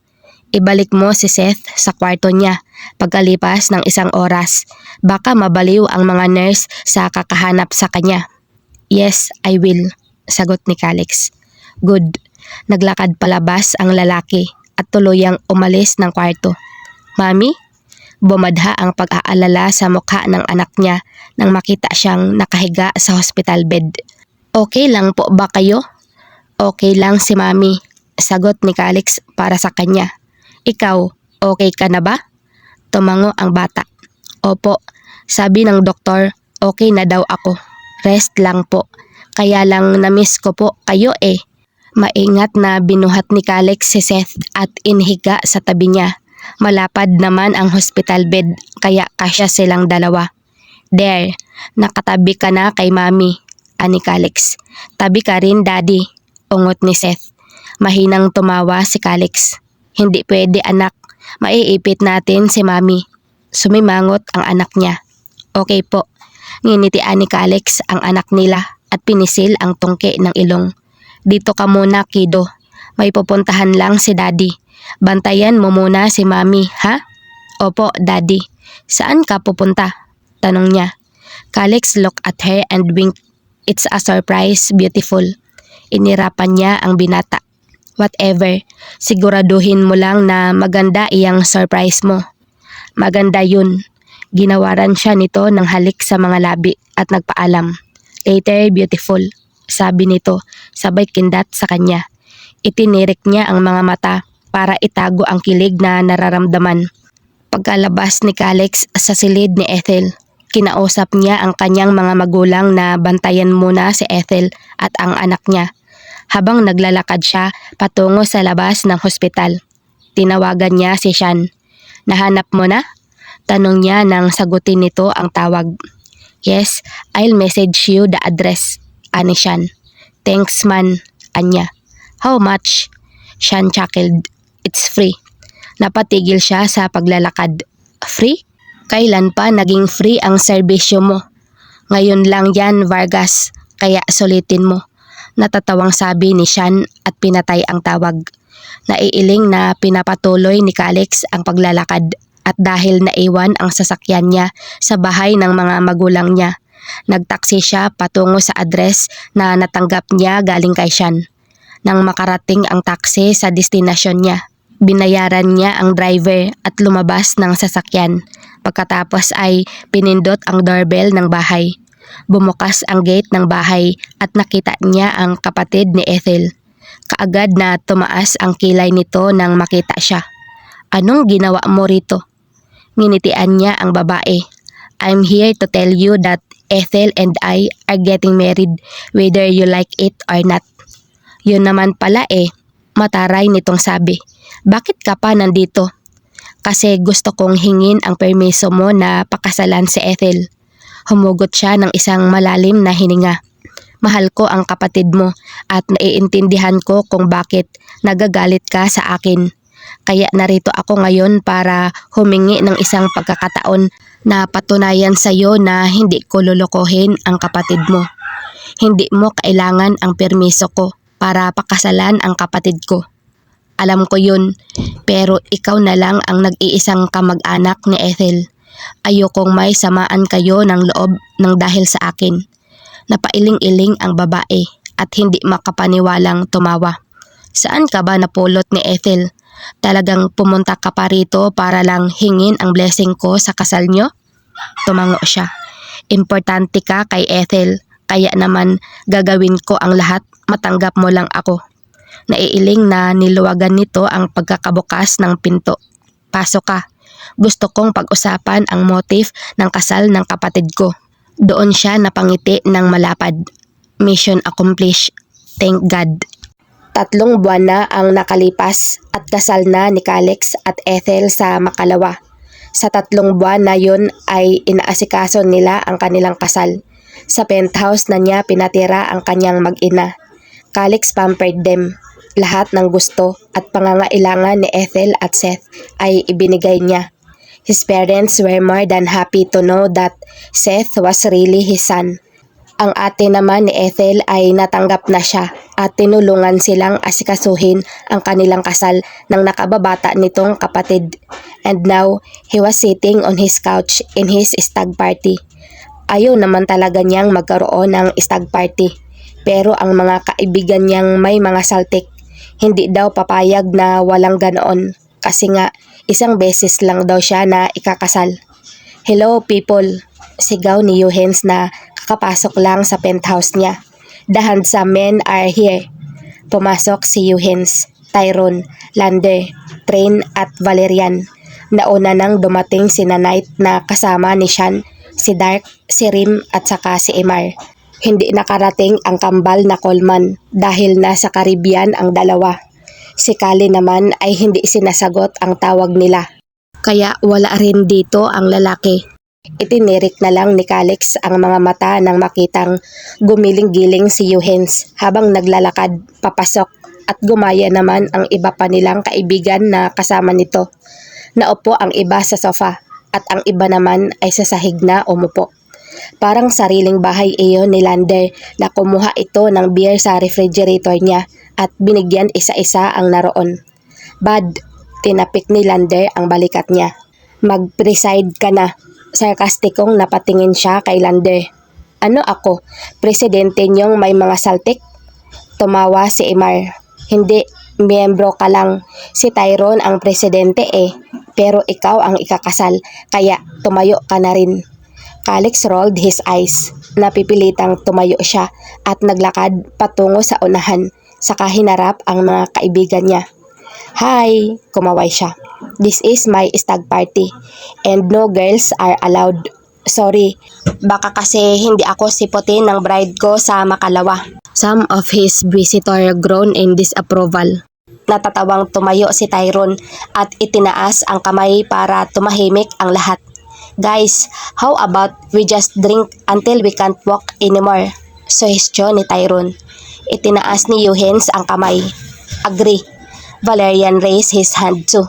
[SPEAKER 1] Ibalik mo si Seth sa kwarto niya pagkalipas ng isang oras. Baka mabaliw ang mga nurse sa kakahanap sa kanya. Yes, I will, sagot ni Calix. Good. Naglakad palabas ang lalaki at tuluyang umalis ng kwarto. Mami? Bumadha ang pag-aalala sa mukha ng anak niya nang makita siyang nakahiga sa hospital bed. Okay lang po ba kayo? Okay lang si Mami, sagot ni Calix para sa kanya. Ikaw, okay ka na ba? Tumango ang bata. Opo, sabi ng doktor, okay na daw ako. Rest lang po. Kaya lang na-miss ko po kayo eh. Maingat na binuhat ni Calix si Seth at inhiga sa tabi niya. Malapad naman ang hospital bed kaya kasya silang dalawa. There, nakatabi ka na kay Mami, ani Calix. Tabi ka rin daddy, ungot ni Seth. Mahinang tumawa si Calix. Hindi pwede anak, maiipit natin si Mami. Sumimangot ang anak niya. Okay po. Nginitian ni Calix ang anak nila at pinisil ang tungki ng ilong. Dito ka muna, kiddo. May pupuntahan lang si daddy. Bantayan mo muna si Mami, ha? Opo, daddy. Saan ka pupunta? Tanong niya. Calix looked at her and winked. It's a surprise, beautiful. Inirapan niya ang binata. Whatever, siguraduhin mo lang na maganda iyang surprise mo. Maganda yun. Ginawaran siya nito ng halik sa mga labi at nagpaalam. Later, beautiful, sabi nito, sabay kindat sa kanya. Itinirik niya ang mga mata para itago ang kilig na nararamdaman. Pagkalabas ni Calix sa silid ni Ethel, kinausap niya ang kanyang mga magulang na bantayan muna si Ethel at ang anak niya. Habang naglalakad siya patungo sa labas ng hospital, tinawagan niya si Sean. Nahanap mo na? Tanong niya nang sagutin nito ang tawag. Yes, I'll message you the address, ani Sean. Thanks man, anya. How much? Sean chuckled. It's free. Napatigil siya sa paglalakad. Free? Kailan pa naging free ang serbisyo mo? Ngayon lang yan, Vargas, kaya sulitin mo. Natatawang sabi ni Sean at pinatay ang tawag. Naiiling na pinapatuloy ni Calix ang paglalakad at dahil naiwan ang sasakyan niya sa bahay ng mga magulang niya, nagtaksi siya patungo sa address na natanggap niya galing kay Sean. Nang makarating ang taksi sa destinasyon niya, binayaran niya ang driver at lumabas ng sasakyan. Pagkatapos ay pinindot ang doorbell ng bahay. Bumukas ang gate ng bahay at nakita niya ang kapatid ni Ethel. Kaagad na tumaas ang kilay nito nang makita siya. Anong ginawa mo rito? Nginitian niya ang babae. I'm here to tell you that Ethel and I are getting married whether you like it or not. Yun naman pala eh, mataray nitong sabi. Bakit ka pa nandito? Kasi gusto kong hingin ang permiso mo na pakasalan si Ethel. Humugot siya ng isang malalim na hininga. Mahal ko ang kapatid mo at naiintindihan ko kung bakit nagagalit ka sa akin. Kaya narito ako ngayon para humingi ng isang pagkakataon na patunayan sa iyo na hindi ko lulukohin ang kapatid mo. Hindi mo kailangan ang permiso ko para pakasalan ang kapatid ko. Alam ko yun, pero ikaw na lang ang nag-iisang kamag-anak ni Ethel. Ayokong may samaan kayo ng loob ng dahil sa akin. Napailing-iling ang babae at hindi makapaniwalang tumawa. Saan ka ba napulot ni Ethel? Talagang pumunta ka pa rito para lang hingin ang blessing ko sa kasal nyo? Tumango siya. Importante ka kay Ethel, kaya naman gagawin ko ang lahat, matanggap mo lang ako. Naiiling na niluwagan nito ang pagkakabukas ng pinto. Pasok ka. Gusto kong pag-usapan ang motif ng kasal ng kapatid ko. Doon siya napangiti ng malapad. Mission accomplished. Thank God. 3 buwan na ang nakalipas at kasal na ni Calix at Ethel sa makalawa. Sa 3 buwan na yun ay inaasikaso nila ang kanilang kasal. Sa penthouse na niya pinatira ang kanyang mag-ina. Calix pampered them. Lahat ng gusto at pangangailangan ni Ethel at Seth ay ibinigay niya. His parents were more than happy to know that Seth was really his son. Ang ate naman ni Ethel ay natanggap na siya at tinulungan silang asikasuhin ang kanilang kasal ng nakababata nitong kapatid. And now, he was sitting on his couch in his stag party. Ayaw naman talaga niyang magkaroon ng stag party. Pero ang mga kaibigan niyang may mga saltik, hindi daw papayag na walang ganoon. Kasi nga, isang beses lang daw siya na ikakasal. Hello people, sigaw ni Eugens na kakapasok lang sa penthouse niya. The handsome men are here. Pumasok si Yuhens, Tyrone, Lander, Train at Valerian. Nauna nang dumating si Knight na kasama ni Shan, si Dark, si Rim at saka si Emar. Hindi nakarating ang kambal na Coleman dahil nasa Caribbean ang dalawa. Si Kali naman ay hindi sinasagot ang tawag nila. Kaya wala rin dito ang lalaki. Itinirik na lang ni Calix ang mga mata nang makitang gumiling-giling si Yuhens habang naglalakad papasok at gumaya naman ang iba pa nilang kaibigan na kasama nito. Naupo ang iba sa sofa at ang iba naman ay sa sahig na umupo. Parang sariling bahay iyon ni Lander na kumuha ito ng beer sa refrigerator niya at binigyan isa-isa ang naroon. Bad, tinapik ni Lander ang balikat niya. Mag-preside ka na. Sarkastikong napatingin siya kay Lander. Ano ako? Presidente niyong may mga saltik? Tumawa si Emar. Hindi, miyembro ka lang. Si Tyrone ang presidente pero ikaw ang ikakasal, kaya tumayo ka na rin. Calix rolled his eyes. Napipilitang tumayo siya at naglakad patungo sa unahan, saka hinarap ang mga kaibigan niya. Hi! Kumaway siya. This is my stag party and no girls are allowed. Sorry, baka kasi hindi ako sipotin ng bride ko sa makalawa. Some of his visitor groaned in disapproval. Natatawang tumayo si Tyrone at itinaas ang kamay para tumahimik ang lahat. Guys, how about we just drink until we can't walk anymore? Suhestyon ni Tyrone. Itinaas ni Yuhens ang kamay. Agree. Valerian raised his hand too.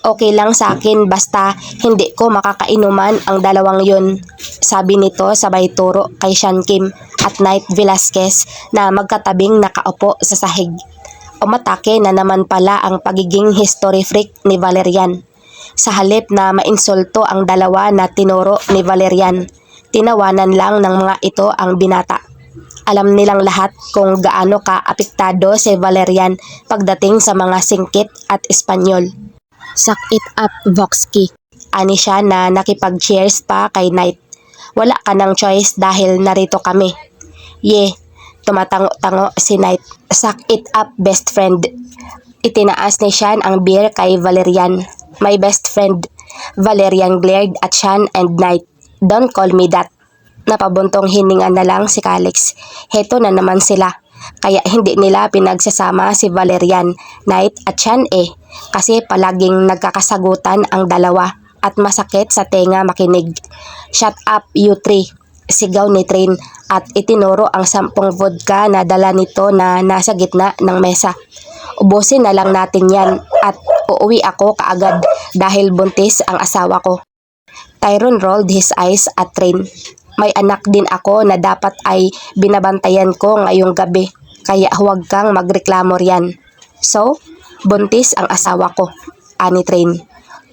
[SPEAKER 1] Okay lang sa akin basta hindi ko makakainuman ang dalawang yun, sabi nito sabay turo kay Shan Kim at Knight Velasquez na magkatabing nakaupo sa sahig. Umatake na naman pala ang pagiging history freak ni Valerian. Sa halip na mainsulto ang dalawa na tinuro ni Valerian, tinawanan lang ng mga ito ang binata. Alam nilang lahat kung gaano ka-apektado si Valerian pagdating sa mga singkit at Espanyol. Suck it up, Voxky. Ani siya na nakipag-cheers pa kay Knight. Wala ka ng choice dahil narito kami. Tumatango-tango si Knight. Suck it up, best friend. Itinaas ni Shan ang beer kay Valerian. My best friend. Valerian glared at Shan and Knight. Don't call me that. Napabuntong hininga na lang si Calix. Heto na naman sila. Kaya hindi nila pinagsasama si Valerian, Knight at Shan kasi palaging nagkakasagutan ang dalawa at masakit sa tenga makinig. Shut up you three, sigaw ni Train at itinuro ang 10 vodka na dala nito na nasa gitna ng mesa. Ubusin na lang natin yan at uuwi ako kaagad dahil buntis ang asawa ko. Tyrone rolled his eyes at Train. May anak din ako na dapat ay binabantayan ko ngayong gabi, kaya huwag kang magreklamo riyan. So, buntis ang asawa ko, ani Train.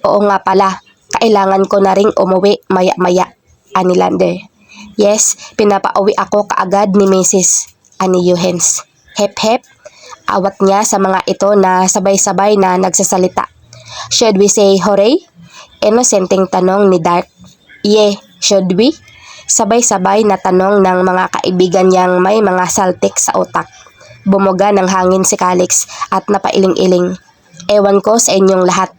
[SPEAKER 1] Oo nga pala, kailangan ko na ring umuwi maya-maya, ani Lander. Yes, pinapauwi ako kaagad ni Mrs. ani Yuhens. Hep-hep, awat niya sa mga ito na sabay-sabay na nagsasalita. Should we say hooray? Inosenteng tanong ni Dark. Should we? Sabay-sabay na tanong ng mga kaibigan niyang may mga saltik sa utak. Bumuga ng hangin si Calix at napailing-iling. Ewan ko sa inyong lahat.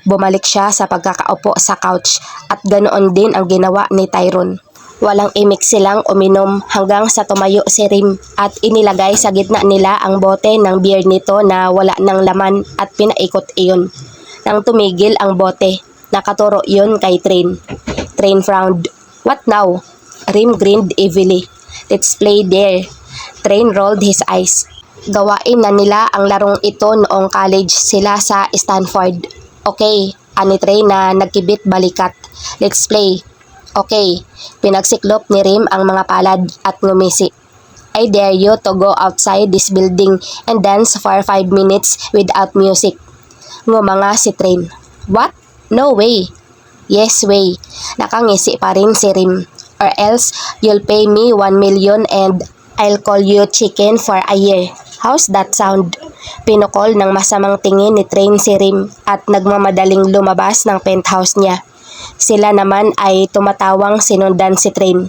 [SPEAKER 1] Bumalik siya sa pagkakaupo sa couch at ganoon din ang ginawa ni Tyrone. Walang imik silang uminom hanggang sa tumayo si Rim at inilagay sa gitna nila ang bote ng beer nito na wala ng laman at pinaikot iyon. Nang tumigil ang bote, nakaturo iyon kay Train. Train frowned. What now? Rim grinned evilly. Let's play there. Train rolled his eyes. Gawain na nila ang larong ito noong college sila sa Stanford. Okay, ani Train na nagkibit balikat. Let's play. Okay, pinagsiklop ni Rim ang mga palad at ngumisi. I dare you to go outside this building and dance for 5 minutes without music. Ngumanga si Train. What? No way. Yes way. Nakangisi pa rin si Rim. Or else, you'll pay me 1 million and I'll call you chicken for a year. How's that sound? Pinukol ng masamang tingin ni Train si Rim at nagmamadaling lumabas ng penthouse niya. Sila naman ay tumatawang sinundan si Train.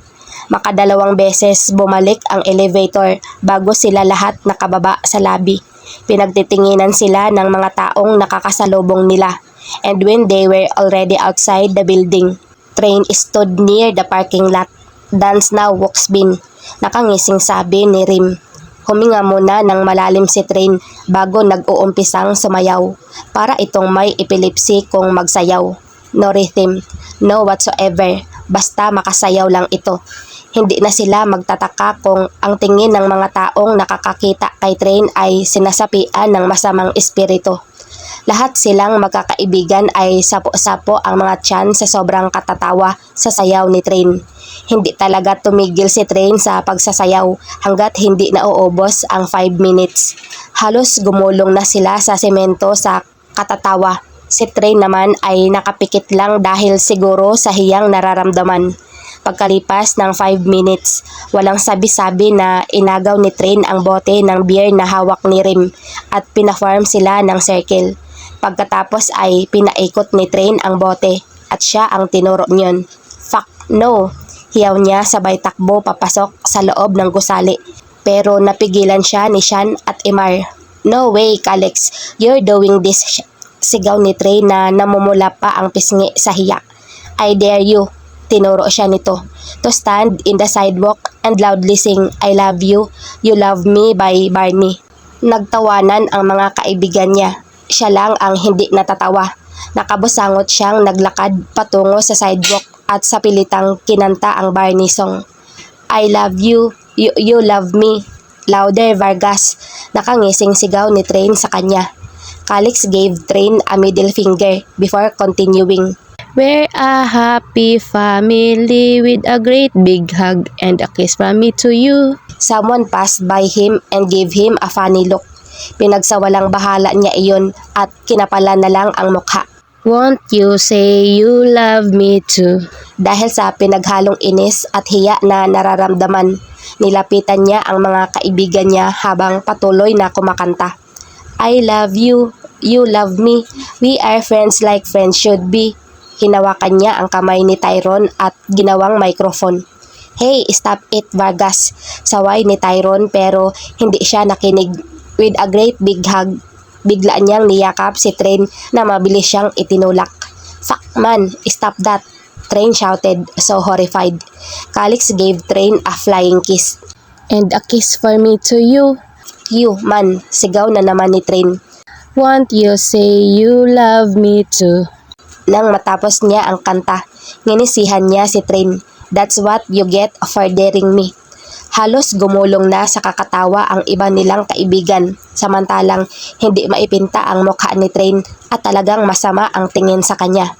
[SPEAKER 1] Makadalawang beses bumalik ang elevator bago sila lahat nakababa sa lobby. Pinagtitinginan sila ng mga taong nakakasalubong nila. And when they were already outside the building, train stood near the parking lot. Dance now, walks bin. Nakangising sabi ni Rim. Huminga muna ng malalim si Train bago nag-uumpisang sumayaw. Para itong may epilepsy kung magsayaw. No rhythm, no whatsoever. Basta makasayaw lang ito. Hindi na sila magtataka kung ang tingin ng mga taong nakakakita kay Train ay sinasapian ng masamang espiritu. Lahat silang magkakaibigan ay sapo-sapo ang mga tiyan sa sobrang katatawa sa sayaw ni Train. Hindi talaga tumigil si Train sa pagsasayaw hanggat hindi nauubos ang 5 minutes. Halos gumulong na sila sa semento sa katatawa. Si Train naman ay nakapikit lang dahil siguro sa hiyang nararamdaman. Pagkalipas ng 5 minutes, walang sabi-sabi na inagaw ni Train ang bote ng beer na hawak ni Rim at pinaform sila ng circle. Pagkatapos ay pinaikot ni Train ang bote at siya ang tinuro niyon. Fuck no! Hiyaw niya sabay takbo papasok sa loob ng gusali. Pero napigilan siya ni Shan at Imar. No way, Calix, you're doing this. Sigaw ni Train na namumula pa ang pisngi sa hiya. I dare you, tinuro siya nito, to stand in the sidewalk and loudly sing I love you, you love me by Barney. Nagtawanan ang mga kaibigan niya. Siya lang ang hindi natatawa. Nakabusangot siyang naglakad patungo sa sidewalk at sa pilitang kinanta ang Barney song. I love you, you love me. Louder, Vargas. Nakangising sigaw ni Train sa kanya. Calix gave Train a middle finger before continuing. We're a happy family with a great big hug and a kiss from me to you. Someone passed by him and gave him a funny look. Pinagsawalang bahala niya iyon at kinapalan na lang ang mukha. Won't you say you love me too? Dahil sa pinaghalong inis at hiya na nararamdaman, nilapitan niya ang mga kaibigan niya habang patuloy na kumakanta. I love you, you love me, we are friends like friends should be. Hinawakan niya ang kamay ni Tyrone at ginawang microphone. Hey, stop it, Vargas. Saway ni Tyrone pero hindi siya nakinig. With a great big hug, bigla niyang niyakap si Train na mabilis siyang itinulak. Fuck man, stop that, Train shouted, so horrified. Calix gave Train a flying kiss. And a kiss for me to you. You, man, sigaw na naman ni Train. Won't you say you love me too? Nang matapos niya ang kanta, nginisihan niya si Train. That's what you get for daring me. Halos gumulong na sa kakatawa ang iba nilang kaibigan, samantalang hindi maipinta ang mukha ni Train at talagang masama ang tingin sa kanya.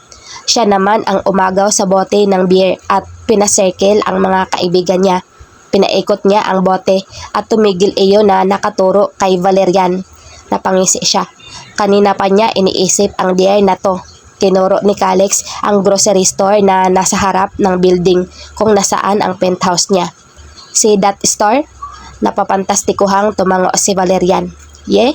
[SPEAKER 1] Siya naman ang umagaw sa bote ng beer at pinacircle ang mga kaibigan niya. Pinaikot niya ang bote at tumigil iyon na nakaturo kay Valerian. Napangisi siya. Kanina pa niya iniisip ang beer na to. Tinuro ni Calix ang grocery store na nasa harap ng building kung nasaan ang penthouse niya. See that store? Napapantastikuhang tumango si Valerian. Yeah?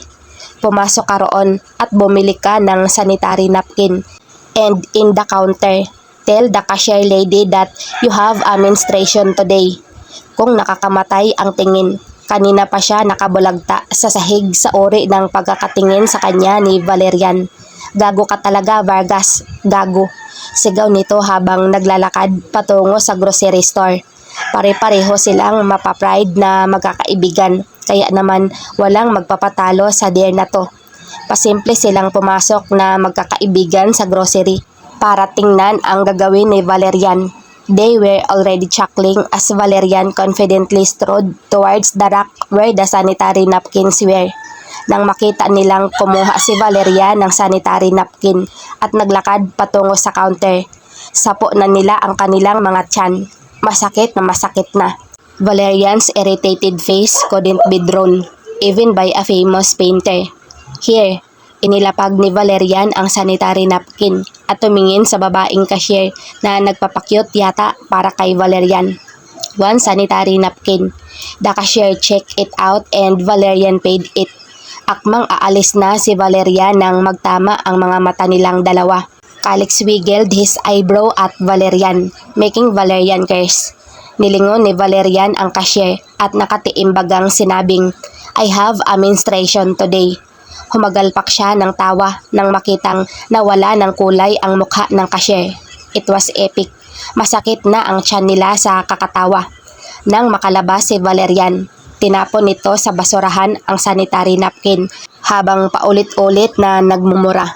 [SPEAKER 1] Pumasok ka roon at bumili ka ng sanitary napkin. And in the counter, tell the cashier lady that you have a menstruation today. Kung nakakamatay ang tingin, kanina pa siya nakabulagta sa sahig sa uri ng pagkakatingin sa kanya ni Valerian. Gago ka talaga, Vargas. Gago. Sigaw nito habang naglalakad patungo sa grocery store. Pare-pareho silang mapapride na magkakaibigan, kaya naman walang magpapatalo sa dare na to. Pasimple silang pumasok na magkakaibigan sa grocery para tingnan ang gagawin ni Valerian. They were already chuckling as Valerian confidently strode towards the rack where the sanitary napkins were. Nang makita nilang kumuha si Valerian ng sanitary napkin at naglakad patungo sa counter, sapo na nila ang kanilang mga tiyan. Masakit na. Valerian's irritated face couldn't be drawn, even by a famous painter. Here, inilapag ni Valerian ang sanitary napkin at tumingin sa babaeng cashier na nagpapakyut yata para kay Valerian. One sanitary napkin. The cashier checked it out and Valerian paid it. Akmang aalis na si Valerian nang magtama ang mga mata nilang dalawa. Calix wiggled his eyebrow at Valerian, making Valerian curse. Nilingon ni Valerian ang cashier at nakatiimbagang sinabing, "I have a menstruation today." Humagalpak siya ng tawa nang makitang nawala ng kulay ang mukha ng cashier. It was epic. Masakit na ang tiyan nila sa kakatawa. Nang makalabas si Valerian, tinapon nito sa basurahan ang sanitary napkin habang paulit-ulit na nagmumura,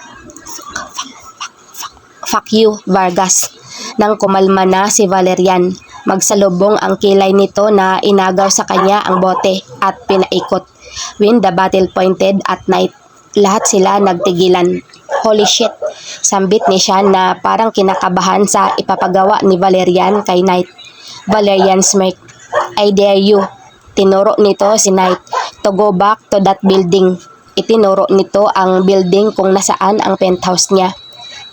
[SPEAKER 1] "Fuck you, Vargas." Nang kumalma na si Valerian, magsalubong ang kilay nito na inagaw sa kanya ang bote at pinaikot. When the battle pointed at Knight, lahat sila nagtigilan. "Holy shit," sambit ni Sean na parang kinakabahan sa ipapagawa ni Valerian kay Knight. Valerian smirked. "I dare you." Tinuro nito si Knight to go back to that building. Itinuro nito ang building kung nasaan ang penthouse niya.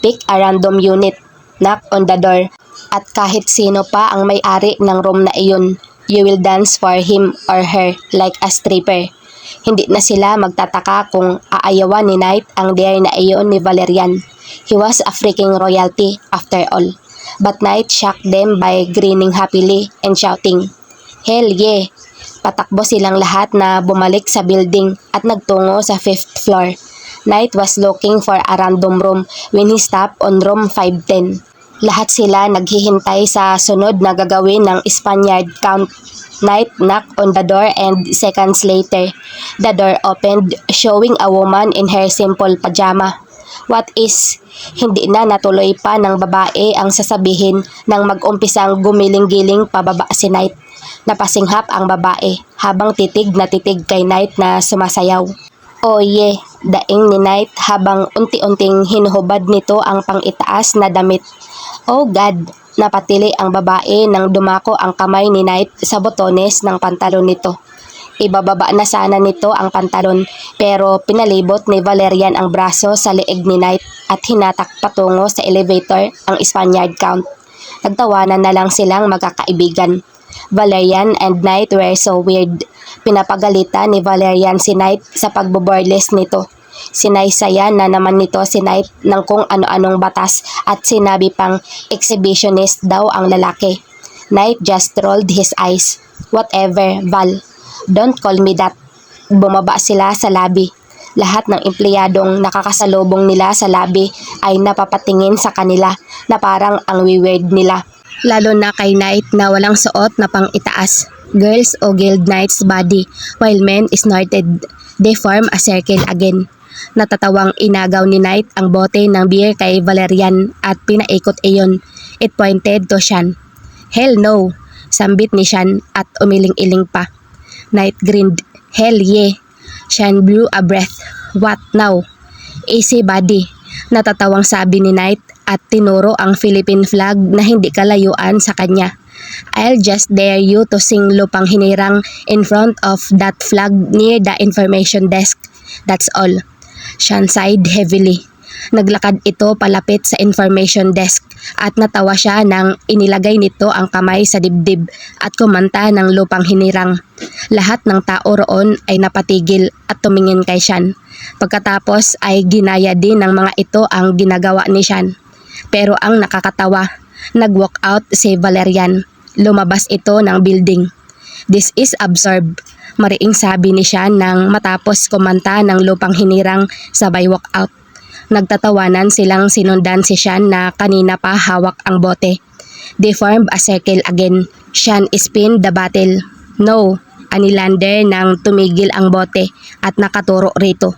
[SPEAKER 1] "Pick a random unit, knock on the door, at kahit sino pa ang may-ari ng room na iyon, you will dance for him or her like a stripper." Hindi na sila magtataka kung aayawan ni Knight ang dare na iyon ni Valerian. He was a freaking royalty after all. But Knight shocked them by grinning happily and shouting, "Hell yeah!" Patakbo silang lahat na bumalik sa building at nagtungo sa 5th floor. Knight was looking for a random room when he stopped on room 510. Lahat sila naghihintay sa sunod na gagawin ng Spaniard Count. Knight knocked on the door and seconds later, the door opened, showing a woman in her simple pajama. What is? Hindi na natuloy pa ng babae ang sasabihin nang mag-umpisang gumiling-giling pababa si Knight. Napasinghap ang babae habang titig na titig kay Knight na sumasayaw. "Oh yeah," daing ni Knight habang unti-unting hinuhubad nito ang pang-itaas na damit. "Oh God," napatili ang babae nang dumako ang kamay ni Knight sa botones ng pantalon nito. Ibababa na sana nito ang pantalon pero pinalibot ni Valerian ang braso sa leeg ni Knight at hinatak patungo sa elevator ang Spaniard Count. Nagtawanan na lang silang magkakaibigan. Valerian and Knight were so weird. Pinapagalitan ni Valerian si Knight sa pagboborles nito. Sinaysayan na naman nito si Knight ng kung ano-anong batas at sinabi pang exhibitionist daw ang lalaki. Knight just rolled his eyes. "Whatever, Val. Don't call me that." Bumaba sila sa lobby. Lahat ng empleyadong nakakasalubong nila sa lobby ay napapatingin sa kanila na parang ang weird nila. Lalo na kay Knight na walang suot na pang-itaas. Girls ogled Knight's body while men snorted. They form a circle again. Natatawang inagaw ni Knight ang bote ng beer kay Valerian at pinaikot iyon. It pointed to Sean. "Hell no," sambit ni Sean at umiling-iling pa. Knight grinned. "Hell yeah." Sean blew a breath. "What now?" "Easy buddy," natatawang sabi ni Knight at tinuro ang Philippine flag na hindi kalayuan sa kanya. "I'll just dare you to sing Lupang Hinirang in front of that flag near the information desk. That's all." Sean sighed heavily. Naglakad ito palapit sa information desk at natawa siya nang inilagay nito ang kamay sa dibdib at kumanta ng Lupang Hinirang. Lahat ng tao roon ay napatigil at tumingin kay Sean. Pagkatapos ay ginaya din ng mga ito ang ginagawa ni Sean. Pero ang nakakatawa, nag-walk out si Valerian. Lumabas ito ng building. "This is absurd," mariing sabi ni Sean nang matapos kumanta ng Lupang Hinirang sabay walk out. Nagtatawanan silang sinundan si Sean na kanina pa hawak ang bote. They formed a circle again. Sean spinned the bottle. "No," ani Lander nang tumigil ang bote at nakaturo rito.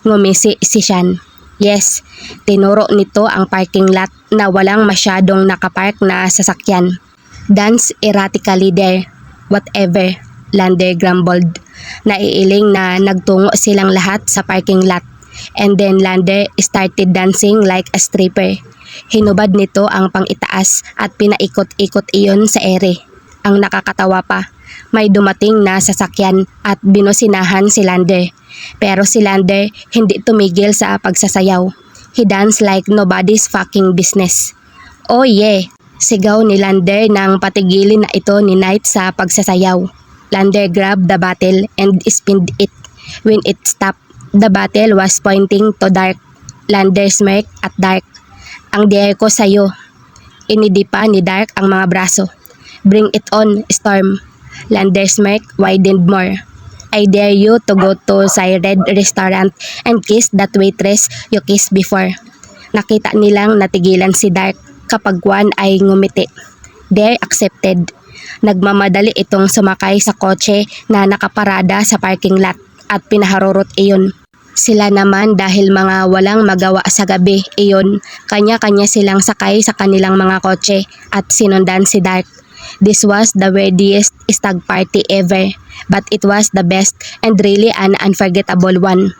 [SPEAKER 1] Ngumisi si Sean. "Yes," tinuro nito ang parking lot na walang masyadong nakapark na sasakyan. "Dance erratically there." "Whatever," Lander grumbled. Naiiling na nagtungo silang lahat sa parking lot. And then Lander started dancing like a stripper. Hinubad nito ang pang-itaas at pinaikot-ikot iyon sa ere. Ang nakakatawa pa, may dumating na sasakyan at binusinahan si Lander. Pero si Lander hindi tumigil sa pagsasayaw. He danced like nobody's fucking business. "Oh yeah," sigaw ni Lander nang patigilin na ito ni Knight sa pagsasayaw. Lander grabbed the bottle and spinned it. When it stopped, the bottle was pointing to Dark. Lander smirked at Dark. "Ang dare ko sa'yo." Inidipa ni Dark ang mga braso. Bring it on, Storm. Lander's smirk widened more. I dare you to go to Sired restaurant and kiss that waitress you kissed before. Nakita nilang natigilan si Dark kapag Juan ay ngumiti. Dare accepted. Nagmamadali itong sumakay sa kotse na nakaparada sa parking lot at pinaharurot iyon. Sila naman dahil mga walang magawa sa gabi iyon, kanya-kanya silang sakay sa kanilang mga kotse at sinundan si Dark. This was the weirdest stag party ever, but it was the best and really an unforgettable one.